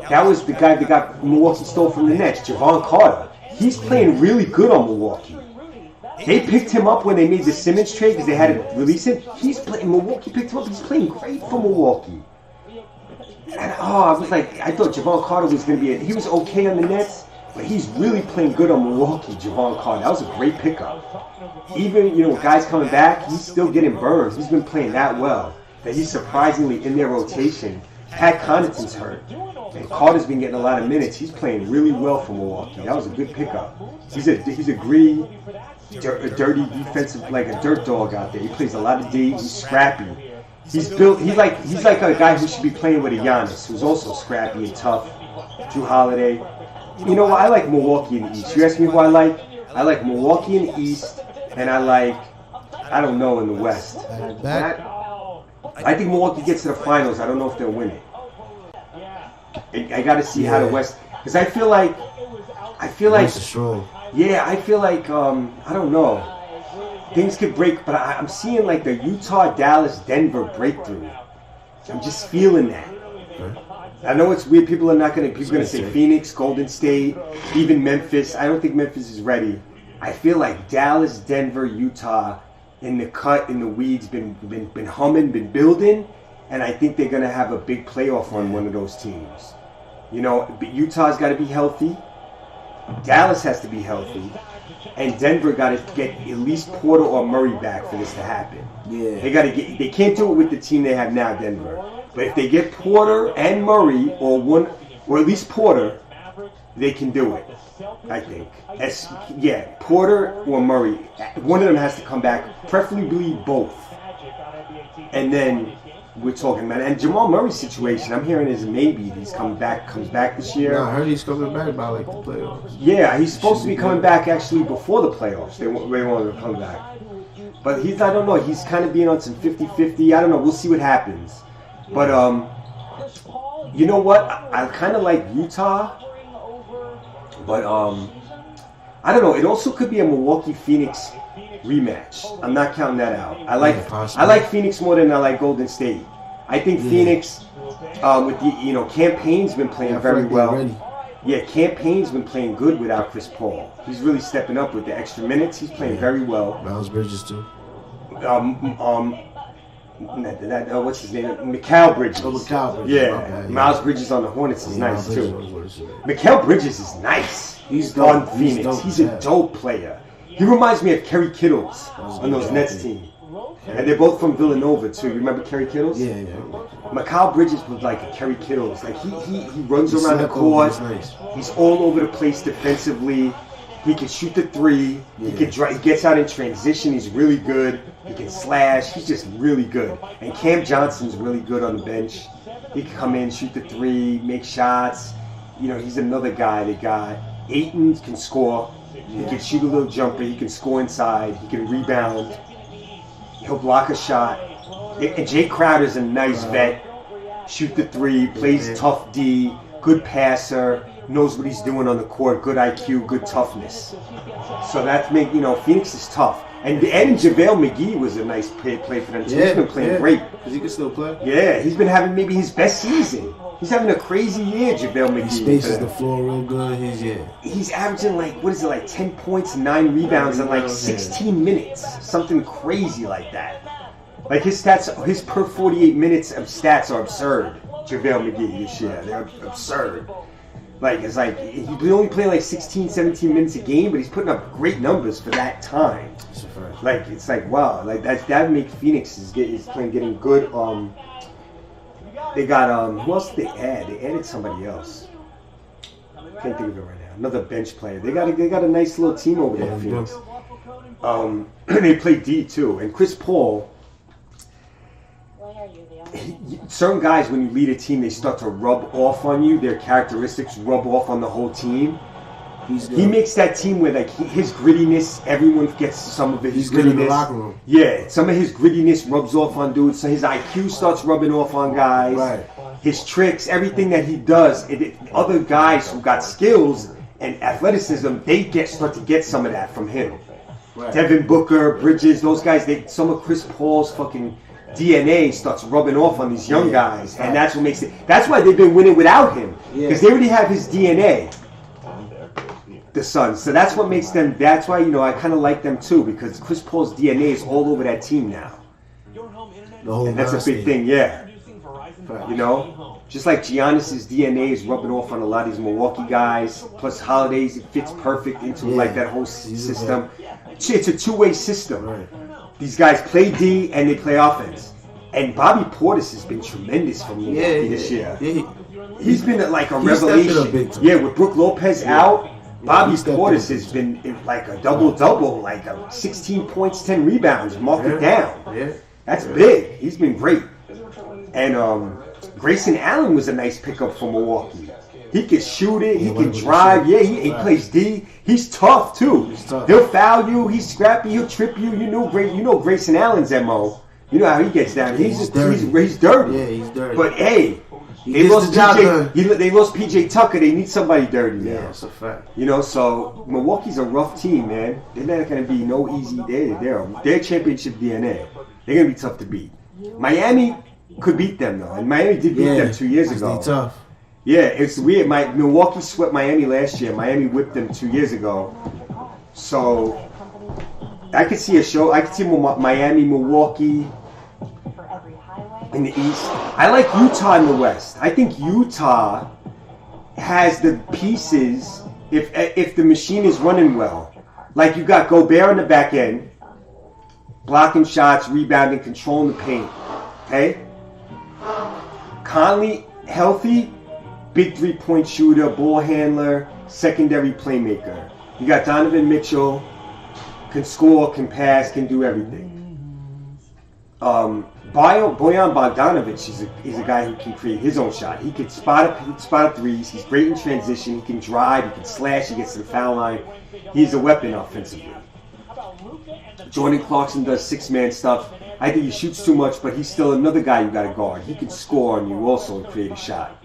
that was the guy that got Milwaukee stole from the Nets, Javon Carter. He's playing really good on Milwaukee. They picked him up when they made the Simmons trade because they had to release him. Milwaukee picked him up. He's playing great for Milwaukee. I was like, I thought Javon Carter was going to be, he was okay on the Nets, but he's really playing good on Milwaukee, Javon Carter. That was a great pickup. Even, guys coming back, he's still getting burned. He's been playing that well that he's surprisingly in their rotation. Pat Connaughton's hurt, and Carter's been getting a lot of minutes. He's playing really well for Milwaukee. That was a good pickup. He's a gritty, dirty defensive, like a dirt dog out there. He plays a lot of D. He's scrappy. He's built. He's like a guy who should be playing with a Giannis, who's also scrappy and tough. Drew Holiday. I like Milwaukee in the East. You ask me who I like? I like Milwaukee in the East, and I like, I don't know, in the West. I think Milwaukee gets to the finals. I don't know if they'll win it. I got to see how the West, because I feel like, yeah, I feel like, I don't know, things could break, but I'm seeing like the Utah, Dallas, Denver breakthrough. I'm just feeling that. I know it's weird. People are going to say Phoenix, Golden State, even Memphis. I don't think Memphis is ready. I feel like Dallas, Denver, Utah, in the cut, in the weeds, been humming, been building, and I think they're going to have a big playoff on one of those teams. But Utah's got to be healthy. Dallas has to be healthy. And Denver got to get at least Porter or Murray back for this to happen. Yeah. They can't do it with the team they have now, Denver. But if they get Porter and Murray, or at least Porter, they can do it, I think. Porter or Murray. One of them has to come back, preferably both. And then we're talking about, and Jamal Murray's situation, I'm hearing is maybe he's comes back this year. I heard he's coming back by like the playoffs. Yeah, he's supposed to be coming back actually before the playoffs. They want him to come back. But I don't know, he's kind of being on some 50-50. I don't know, we'll see what happens. But, you know what? I kind of like Utah. But, I don't know. It also could be a Milwaukee-Phoenix rematch. I'm not counting that out. I like Phoenix more than I like Golden State. I think Phoenix, with the, Campaign's been playing very well. Yeah, Campaign's been playing good without Chris Paul. He's really stepping up with the extra minutes. He's playing very well. Miles Bridges, too. What's his name? Mikal Bridges. Oh, Mikal Bridges. Yeah. Miles Bridges on the Hornets is nice too. Mikal Bridges is nice. He's on Phoenix. He's a dope player. He reminds me of Kerry Kittles on those Nets team. And they're both from Villanova too. You remember Kerry Kittles? Yeah. Mikal Bridges was like a Kerry Kittles. Like he runs around the court. He's all over the place defensively. He can shoot the three. He gets out in transition. He's really good. He can slash. He's just really good. And Cam Johnson's really good on the bench. He can come in, shoot the three, make shots. He's another guy they got. Ayton can score. He can shoot a little jumper. He can score inside. He can rebound. He'll block a shot. And Jay Crowder's a nice vet. Shoot the three. Plays tough D. Good passer. Knows what he's doing on the court, good IQ, good toughness. So that's Phoenix is tough. And JaVale McGee was a nice play for them too. He's been playing great. Because he can still play. Yeah, he's been having maybe his best season. He's having a crazy year, JaVale McGee. He spaces the floor real good. He's averaging 10 points, 9 rebounds in 16 minutes. Something crazy like that. Like his stats, his per 48 minutes of stats are absurd. JaVale McGee this year. They're absurd. He only played 16, 17 minutes a game, but he's putting up great numbers for that time. Wow, that makes Phoenix is getting good. They got who else did they add? They added somebody else. Can't think of it right now. Another bench player. They got a nice little team over there, Phoenix. They play D too, and Chris Paul. Certain guys, when you lead a team, they start to rub off on you. Their characteristics rub off on the whole team. He makes that team where his grittiness, everyone gets some of it. His grittiness. Good in the locker room. Yeah, some of his grittiness rubs off on dudes. So his IQ starts rubbing off on guys. Right. His tricks, everything that he does. Other guys who got skills and athleticism, start to get some of that from him. Right. Devin Booker, Bridges, those guys. Some of Chris Paul's fucking DNA starts rubbing off on these young guys, and that's what makes it. That's why they've been winning without him, because they already have his DNA. The Suns, so that's what makes them. That's why I kind of like them too, because Chris Paul's DNA is all over that team now, and that's a big thing. Yeah, You know, just like Giannis's DNA is rubbing off on a lot of these Milwaukee guys. Plus Holidays, it fits perfect into like that whole system. It's a two-way system. Right. These guys play D and they play offense. And Bobby Portis has been tremendous for Milwaukee this year. He's been like a revelation. Yeah, with Brook Lopez out, Bobby Portis has been like a double-double, like a 16 points, 10 rebounds, mark it down. Yeah. That's big. He's been great. And Grayson Allen was a nice pickup for Milwaukee. He can shoot it. He can drive. Yeah, he plays D. He's tough too. He'll foul you. He's scrappy. He'll trip you. You know Grayson Allen's MO. You know how he gets down. He's dirty. He's dirty. Yeah, he's dirty. But hey, they lost PJ Tucker. They need somebody dirty now. Yeah, that's a fact. You know, so Milwaukee's a rough team, man. They're not going to be no easy day. They're championship DNA. They're going to be tough to beat. Miami could beat them though, and Miami did beat them 2 years ago. They tough. Yeah, it's weird. Milwaukee swept Miami last year. Miami whipped them 2 years ago. So I could see a show. I could see Miami, Milwaukee in the East. I like Utah in the West. I think Utah has the pieces if the machine is running well. Like you got Gobert on the back end, blocking shots, rebounding, controlling the paint. Okay? Conley healthy. Big three-point shooter, ball handler, secondary playmaker. You got Donovan Mitchell, can score, can pass, can do everything. Boyan Bogdanovic is a guy who can create his own shot. He can spot up threes. He's great in transition. He can drive. He can slash. He gets to the foul line. He's a weapon offensively. Jordan Clarkson does six-man stuff. I think he shoots too much, but he's still another guy you got to guard. He can score on you also and create a shot.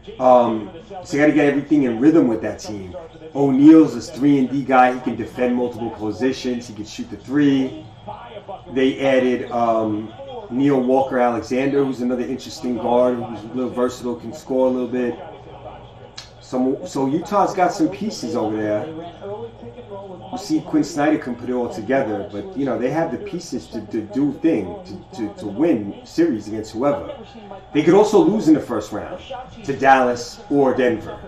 So you got to get everything in rhythm with that team. O'Neal's a 3-and-D guy. He can defend multiple positions. He can shoot the three. They added Neil Walker-Alexander, who's another interesting guard, who's a little versatile, can score a little bit. So Utah's got some pieces over there. You see Quinn Snyder can put it all together, but you know they have the pieces to do to win series against whoever. They could also lose in the first round to Dallas or Denver.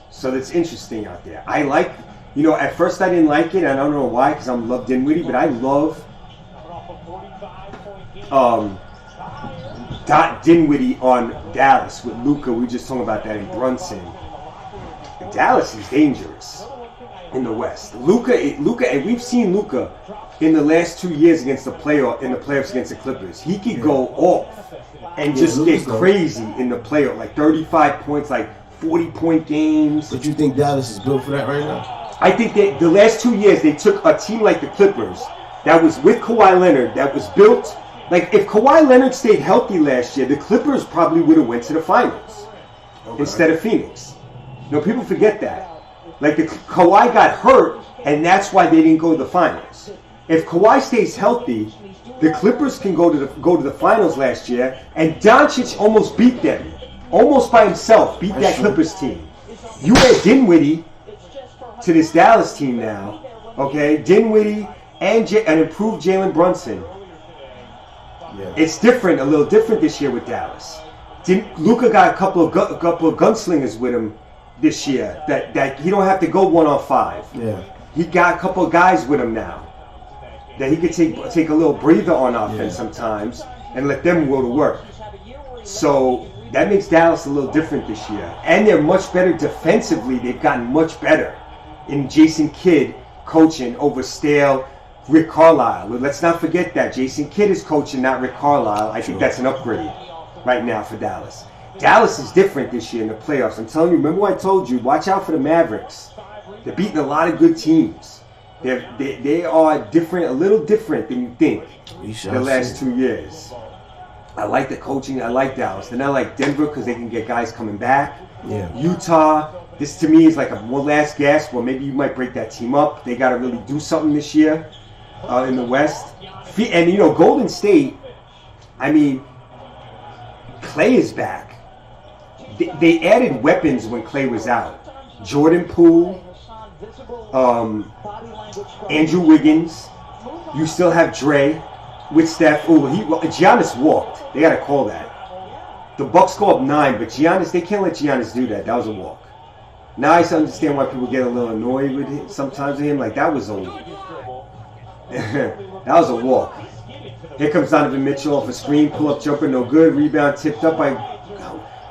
So that's interesting out there. I like, at first I didn't like it. I don't know why, because I love Dinwiddie, but I love Dinwiddie on Dallas with Luka. We were just talking about that in Brunson. Dallas is dangerous in the West. Luka, and we've seen Luka in the last 2 years against the playoffs against the Clippers. He could go off and just get crazy in the playoff, like 35 points, like 40-point games. But you think Dallas is built for that right now? I think that the last 2 years they took a team like the Clippers that was with Kawhi Leonard, that was built. Like if Kawhi Leonard stayed healthy last year, the Clippers probably would have went to the finals instead of Phoenix. People forget that. Like Kawhi got hurt, and that's why they didn't go to the finals. If Kawhi stays healthy, the Clippers can go to the finals last year, and Doncic almost beat them, almost by himself, beat that Clippers team. You add Dinwiddie to this Dallas team now, okay? Dinwiddie and an improved Jalen Brunson. Yeah. It's different, a little different this year with Dallas. Luka got a couple of gunslingers with him this year that he don't have to go 1-on-5. Yeah. He got a couple of guys with him now that he could take a little breather on offense sometimes and let them go to work. So that makes Dallas a little different this year. And they're much better defensively. They've gotten much better in Jason Kidd coaching over stale Rick Carlisle. Let's not forget that. Jason Kidd is coaching, not Rick Carlisle. I think that's an upgrade right now for Dallas. Dallas is different this year in the playoffs. I'm telling you, remember what I told you? Watch out for the Mavericks. They're beating a lot of good teams. They are different, a little different than you think the last 2 years. I like the coaching. I like Dallas. Then I like Denver because they can get guys coming back. Yeah. Utah, this to me is like one last gasp. Well, maybe you might break that team up. They got to really do something this year in the West. And, Golden State, I mean, Clay is back. They added weapons when Clay was out. Jordan Poole, Andrew Wiggins. You still have Dre with Steph. Giannis walked. They got to call that. The Bucks go up 9, but Giannis, they can't let Giannis do that. That was a walk. Now I understand why people get a little annoyed with him sometimes with him. Like, that was a that was a walk. Here comes Donovan Mitchell off a screen, pull-up jumper, no good. Rebound tipped up by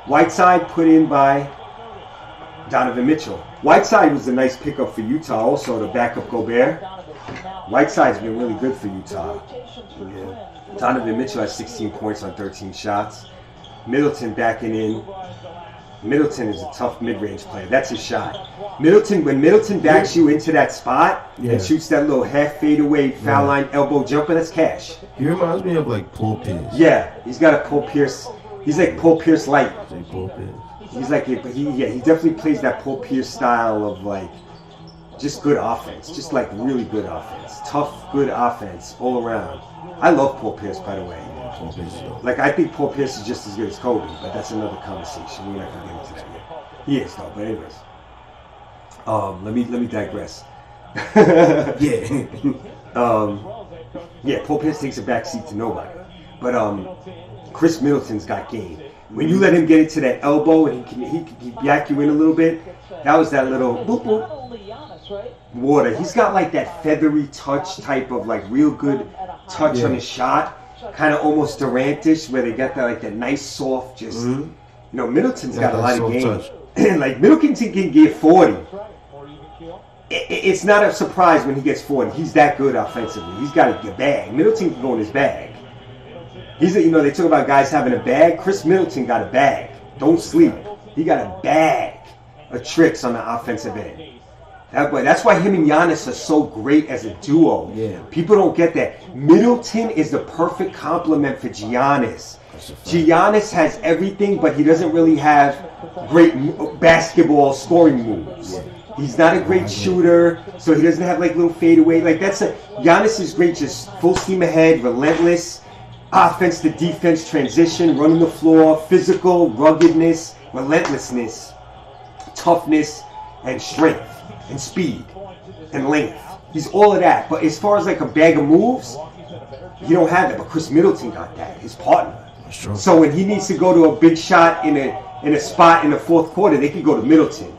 Whiteside, put in by Donovan Mitchell. Whiteside was a nice pickup for Utah also to back up Gobert. Whiteside's been really good for Utah. Yeah. Donovan Mitchell has 16 points on 13 shots. Middleton backing in. Middleton is a tough mid-range player. That's his shot. Middleton, when Middleton backs you into that spot and shoots that little half fadeaway foul line elbow jumper, that's cash. He reminds me of like Paul Pierce. Yeah, he's got a Paul Pierce. He's like Paul Pierce light. Paul Pierce. He's like, he definitely plays that Paul Pierce style of like just good offense, just like really good offense, tough, good offense all around. I love Paul Pierce, by the way. Like, I think Paul Pierce is just as good as Kobe, but that's another conversation. We're not gonna get into that yet. He is though, but anyways. Let me digress. Paul Pierce takes a backseat to nobody. But Chris Middleton's got game. When you let him get into that elbow and he can back you in a little bit, that was that little boop boop water. He's got like that feathery touch type of like real good touch on his shot. Kind of almost Durant-ish, where they got that like that nice soft, just you know. Middleton's got a lot of game. Like Middleton can get 40. It's not a surprise when he gets 40. He's that good offensively. He's got a bag. Middleton can go in his bag. They talk about guys having a bag. Chris Middleton got a bag. Don't sleep. He got a bag of tricks on the offensive end. That's why him and Giannis are so great as a duo. Yeah. People don't get that. Middleton is the perfect complement for Giannis. Giannis has everything, but he doesn't really have great basketball scoring moves. Yeah. He's not a great shooter, so he doesn't have like little fadeaway. Like Giannis is great, just full steam ahead, relentless, offense to defense transition, running the floor, physical, ruggedness, relentlessness, toughness, and strength. And speed and length. He's all of that. But as far as like a bag of moves, you don't have that. But Chris Middleton got that, his partner. So when he needs to go to a big shot in a spot in the fourth quarter, they can go to Middleton.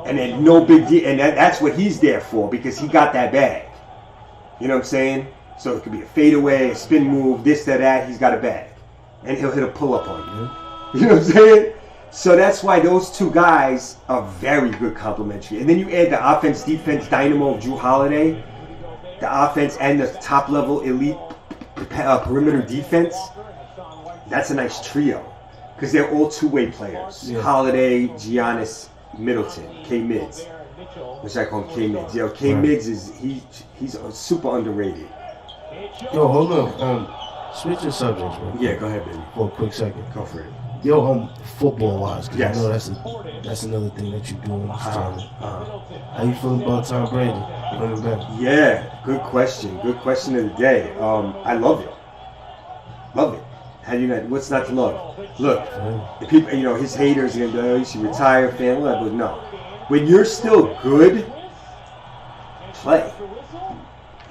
And then no big deal. And that's what he's there for, because he got that bag. You know what I'm saying? So it could be a fadeaway, a spin move, this, that. He's got a bag. And he'll hit a pull-up on you. You know what I'm saying? So that's why those two guys are very good complementary. And then you add the offense-defense dynamo of Drew Holiday, the offense and the top-level elite perimeter defense. That's a nice trio, because they're all two-way players. Yeah. Holiday, Giannis, Middleton, K-Mids, which I call him K-Mids. Yo, K-Mids he's super underrated. Yo, hold on. Switching subjects, bro. Yeah, go ahead, baby. For a quick second. Go for it. Yo, football wise, because yes. I know that's another thing that you do in this time. How you feeling about Tom Brady coming back? Yeah, good question. Good question of the day. I love it. Love it. How do you not? What's not to love? Look, the people, his haters are gonna be like, oh, you should retire, fan. But no, when you're still good, play.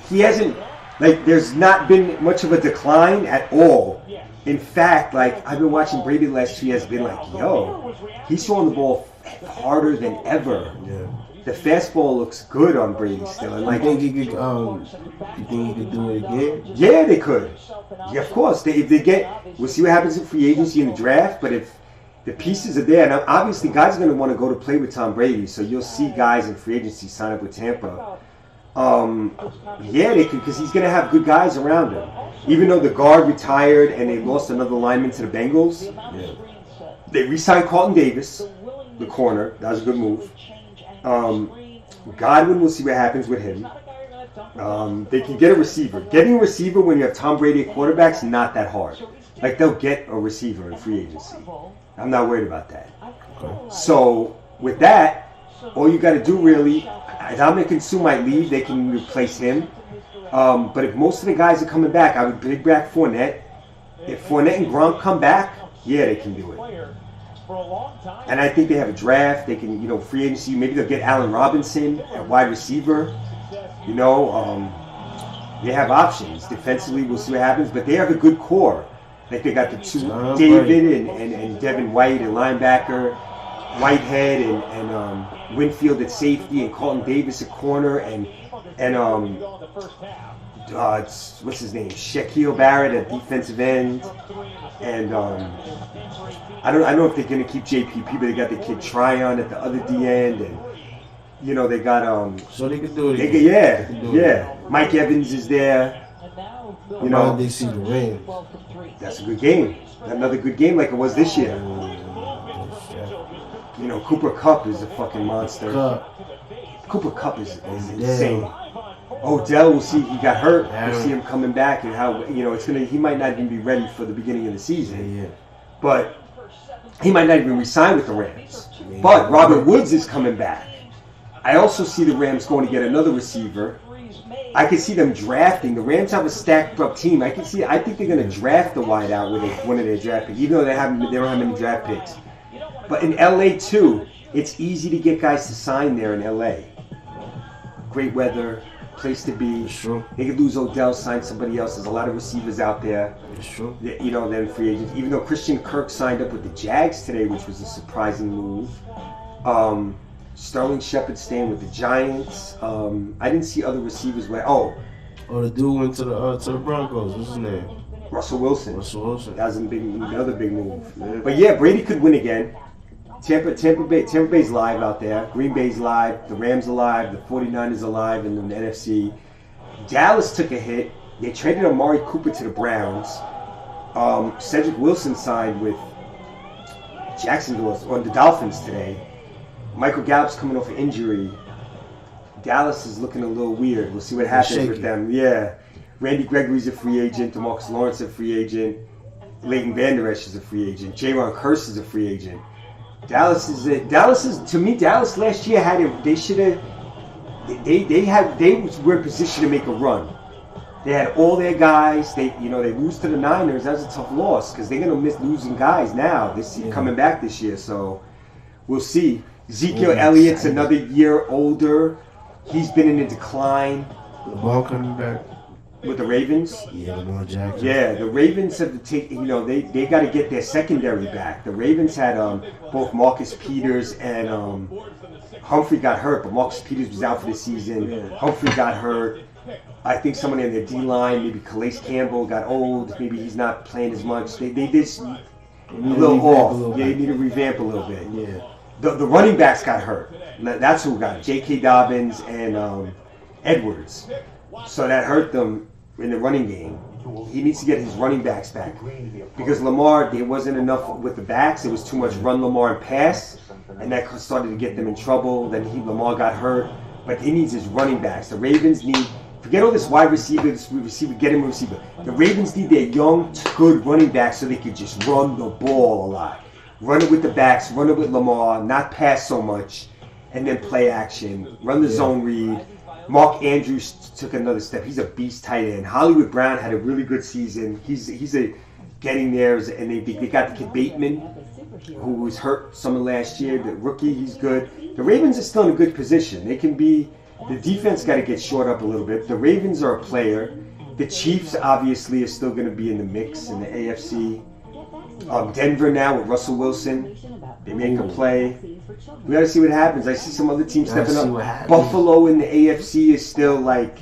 He hasn't. Like, there's not been much of a decline at all. In fact, like, I've been watching Brady the last 2 years, been like, yo, he's throwing the ball harder than ever. Yeah. The fastball looks good on Brady still. And like, you think he could do it again? Yeah, they could. Yeah, of course. If they get, we'll see what happens in free agency in the draft. But if the pieces are there, and obviously guys are going to want to go to play with Tom Brady, so you'll see guys in free agency sign up with Tampa. Yeah, they could, because he's going to have good guys around him. Even though the guard retired and they lost another lineman to the Bengals, they re-signed Carlton Davis, the corner. That was a good move. Godwin, we'll see what happens with him. They can get a receiver. Getting a receiver when you have Tom Brady at quarterback's not that hard. Like, they'll get a receiver in free agency. I'm not worried about that. So, with that, all you got to do really, Dominic Sue might leave, they can replace him. But if most of the guys are coming back, I would bring back Fournette. If Fournette and Gronk come back, yeah, they can do it. And I think they have a draft. They can, free agency. Maybe they'll get Allen Robinson at wide receiver. They have options. Defensively, we'll see what happens. But they have a good core. Like they got the two, Tom David and Devin White and linebacker, Whitehead and Winfield at safety, and Carlton Davis at corner, and what's his name? Shaquille Barrett at defensive end, and I don't know if they're gonna keep JPP, but they got the kid Tryon at the other D end, and you know they got So they can do it. yeah. Mike Evans is there. You know, they see the Rams. that's a good game. Another good game like it was this year. You know, Cooper Kupp is a fucking monster. Cooper Kupp is insane. Odell, we'll see. He got hurt. We'll see him coming back and how he might not even be ready for the beginning of the season. But he might not even resign with the Rams. But Robert Woods is coming back. I also see the Rams going to get another receiver. I can see them drafting. The Rams have a stacked up team. I think they're going to draft the wideout with one of their draft picks, even though they don't have many draft picks. But in LA too, it's easy to get guys to sign there in LA. Great weather, place to be. It's true. They could lose Odell, sign somebody else. There's a lot of receivers out there. It's true. You know, then free agents. Even though Christian Kirk signed up with the Jags today, which was a surprising move. Sterling Shepard staying with the Giants. I didn't see other receivers. The dude went to the Broncos. What's his name? Russell Wilson. That was another big move. Yeah. But yeah, Brady could win again. Tampa Bay's live out there. Green Bay's live. The Rams are live. The 49ers are live in the NFC. Dallas took a hit. They traded Amari Cooper to the Browns. Cedric Wilson signed with Jacksonville or the Dolphins today. Michael Gallup's coming off an injury. Dallas is looking a little weird. We'll see what happens with them. Yeah. Randy Gregory's a free agent. DeMarcus Lawrence is a free agent. Leighton Vander Esch is a free agent. Jaron Kearse is a free agent. Dallas is to me. Dallas last year they were in position to make a run. They had all their guys. They lose to the Niners. That's a tough loss because they're gonna miss losing guys now. Coming back this year, so we'll see. Ezekiel Elliott's another year older. He's been in a decline. Lamar coming back with the Ravens. Yeah, Lamar Jackson. Yeah, the Ravens have to take. They got to get their secondary back. The Ravens had both Marcus Peters and Humphrey got hurt, but Marcus Peters was out for the season. Yeah. Humphrey got hurt. I think someone in their D-line, maybe Calais Campbell, got old. Maybe he's not playing as much. They just a little off. They need to revamp a little bit. Yeah. The running backs got hurt. That's who got it. J.K. Dobbins and Edwards. So that hurt them in the running game. He needs to get his running backs back. Because Lamar, there wasn't enough with the backs. It was too much run Lamar and pass. And that started to get them in trouble. Then Lamar got hurt. But he needs his running backs. The Ravens need, forget all this wide receiver, get him a receiver. The Ravens need their young, good running backs so they can just run the ball a lot. Run it with the backs, run it with Lamar, not pass so much, and then play action. Run the zone read. Mark Andrews took another step. He's a beast tight end. Hollywood Brown had a really good season. He's getting there, and they got the kid Bateman, who was hurt some of last year. The rookie, he's good. The Ravens are still in a good position. They can be. The defense got to get shored up a little bit. The Ravens are a player. The Chiefs obviously are still going to be in the mix in the AFC. Denver now with Russell Wilson. They make a play. We got to see what happens. I see some other teams stepping up. Buffalo in the AFC is still like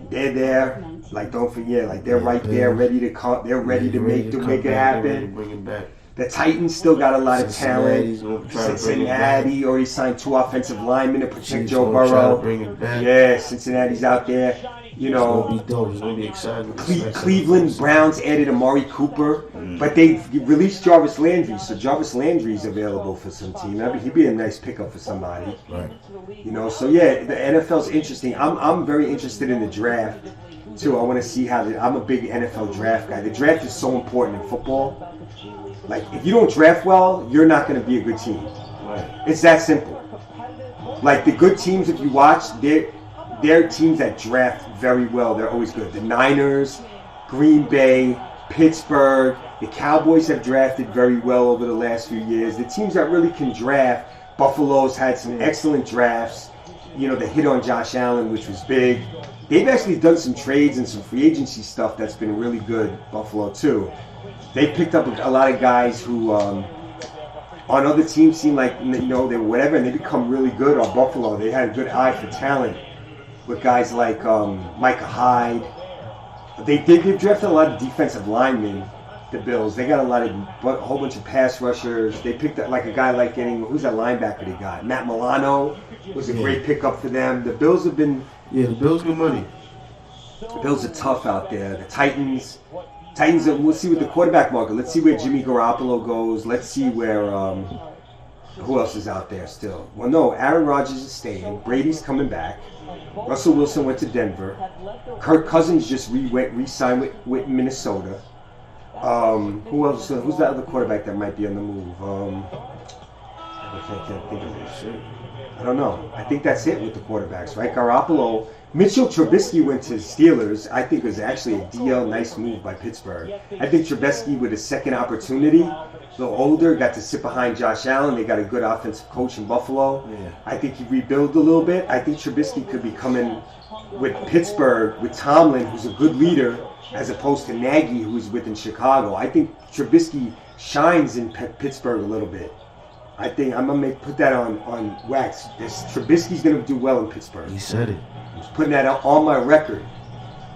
they're there. Like don't forget, like they're right there, ready to come. They're ready to make it happen. Bring it back. The Titans still got a lot of talent. Cincinnati already signed 2 offensive linemen to protect Joe Burrow. Yeah, Cincinnati's out there. It's gonna be exciting. Cleveland Browns added Amari Cooper, but they released Jarvis Landry, so Jarvis Landry's available for some team. He'd be a nice pickup for somebody. Right. So yeah, the NFL's interesting. I'm very interested in the draft too. I want to see how I'm a big NFL draft guy. The draft is so important in football. Like, if you don't draft well, you're not going to be a good team. Right. It's that simple. Like, the good teams, if you watch, they're teams that draft very well. They're always good. The Niners, Green Bay, Pittsburgh, the Cowboys have drafted very well over the last few years. The teams that really can draft, Buffalo's had some excellent drafts. the hit on Josh Allen, which was big. They've actually done some trades and some free agency stuff that's been really good, Buffalo, too. They picked up a lot of guys who on other teams seemed like, they were whatever, and they become really good on Buffalo. They had a good eye for talent with guys like Micah Hyde. They've drafted a lot of defensive linemen, the Bills. They got a whole bunch of pass rushers. They picked up like a guy like who's that linebacker they got? Matt Milano was a great pickup for them. The Bills have been... Yeah, the Bills good money. The Bills are tough out there. The Titans, we'll see with the quarterback market. Let's see where Jimmy Garoppolo goes. Let's see where, who else is out there still? Well, no, Aaron Rodgers is staying. Brady's coming back. Russell Wilson went to Denver. Kirk Cousins just re-signed with Minnesota. Who else? Who's that other quarterback that might be on the move? I can't think of it. I don't know. I think that's it with the quarterbacks, right? Garoppolo. Mitchell Trubisky went to the Steelers. I think it was actually a DL nice move by Pittsburgh. I think Trubisky with a second opportunity, a little older, got to sit behind Josh Allen. They got a good offensive coach in Buffalo. Yeah. I think he rebuilt a little bit. I think Trubisky could be coming with Pittsburgh, with Tomlin, who's a good leader, as opposed to Nagy, who's within Chicago. I think Trubisky shines in Pittsburgh a little bit. I think I'm going to put that on wax. Trubisky's going to do well in Pittsburgh. You said it. I was putting that on my record.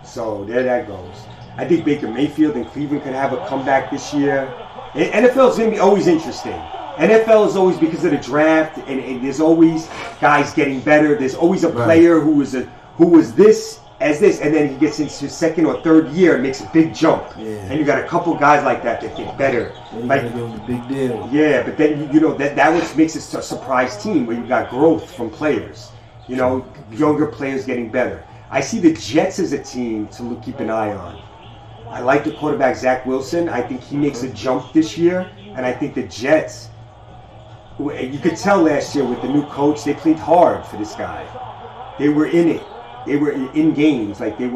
So there that goes. I think Baker Mayfield and Cleveland could have a comeback this year. NFL is going to be always interesting. NFL is always because of the draft, and there's always guys getting better. There's always a player who was this as this, and then he gets into his second or third year and makes a big jump. Yeah. And you got a couple guys like that get better. Like a big deal. Yeah, but then that what makes it a surprise team where you got growth from players. Younger players getting better. I see the Jets as a team to keep an eye on. I like the quarterback Zach Wilson. I think he makes a jump this year, and I think the Jets. You could tell last year with the new coach, they played hard for this guy. They were in it. They were in games. Like they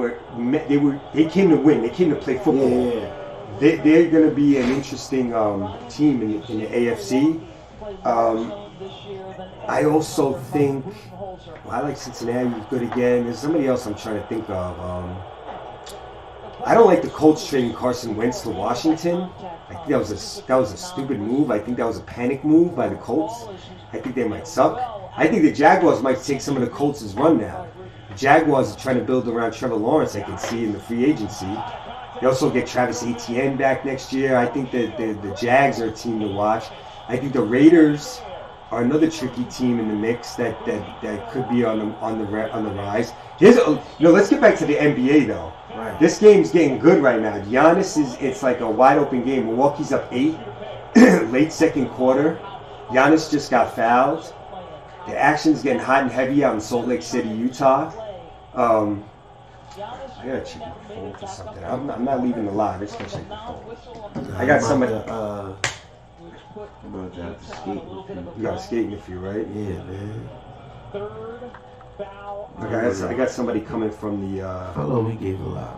came to win. They came to play football. Yeah. They're going to be an interesting team in the AFC. I also think I like Cincinnati. Good again. There's somebody else I'm trying to think of. I don't like the Colts trading Carson Wentz to Washington. I think that was a stupid move. I think that was a panic move by the Colts. I think they might suck. I think the Jaguars might take some of the Colts' run now. The Jaguars are trying to build around Trevor Lawrence. I can see in the free agency. They also get Travis Etienne back next year. I think that the Jags are a team to watch. I think the Raiders are another tricky team in the mix that could be on the rise. Let's get back to the NBA though. Right. This game's getting good right now. Giannis it's like a wide open game. Milwaukee's up 8, late second quarter. Giannis just got fouled. The action's getting hot and heavy out in Salt Lake City, Utah. I gotta check my phone for something. I'm not leaving the live. I just gotta check my phone. I got somebody. You got a skating with you, right? Yeah, man. I got somebody coming from the. How long we gave a live?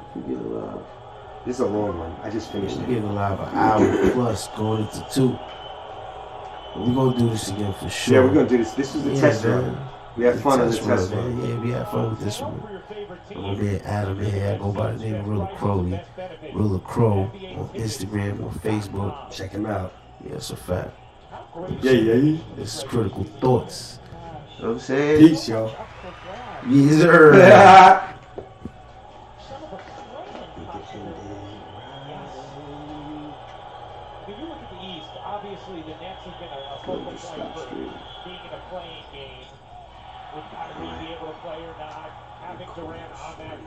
This is a long one. I just finished it. We gave a live an hour plus going into 2. We're gonna do this again for sure. Yeah, we're gonna do this. This was the test run. We had fun on the test run. Yeah, we had fun with this one. I'm there, Adam here. I go by the name of Rilla Crowley. Rilla Crow on Instagram, on Facebook. Check him out. Yeah, it's a fact. Yeah. This is Critical Thoughts. You know what I'm saying? Peace, yo. Yes, sir. Obviously, the Nets have been a focal point for being in a playing game. With Kyrie be able to play or not, having Durant on that.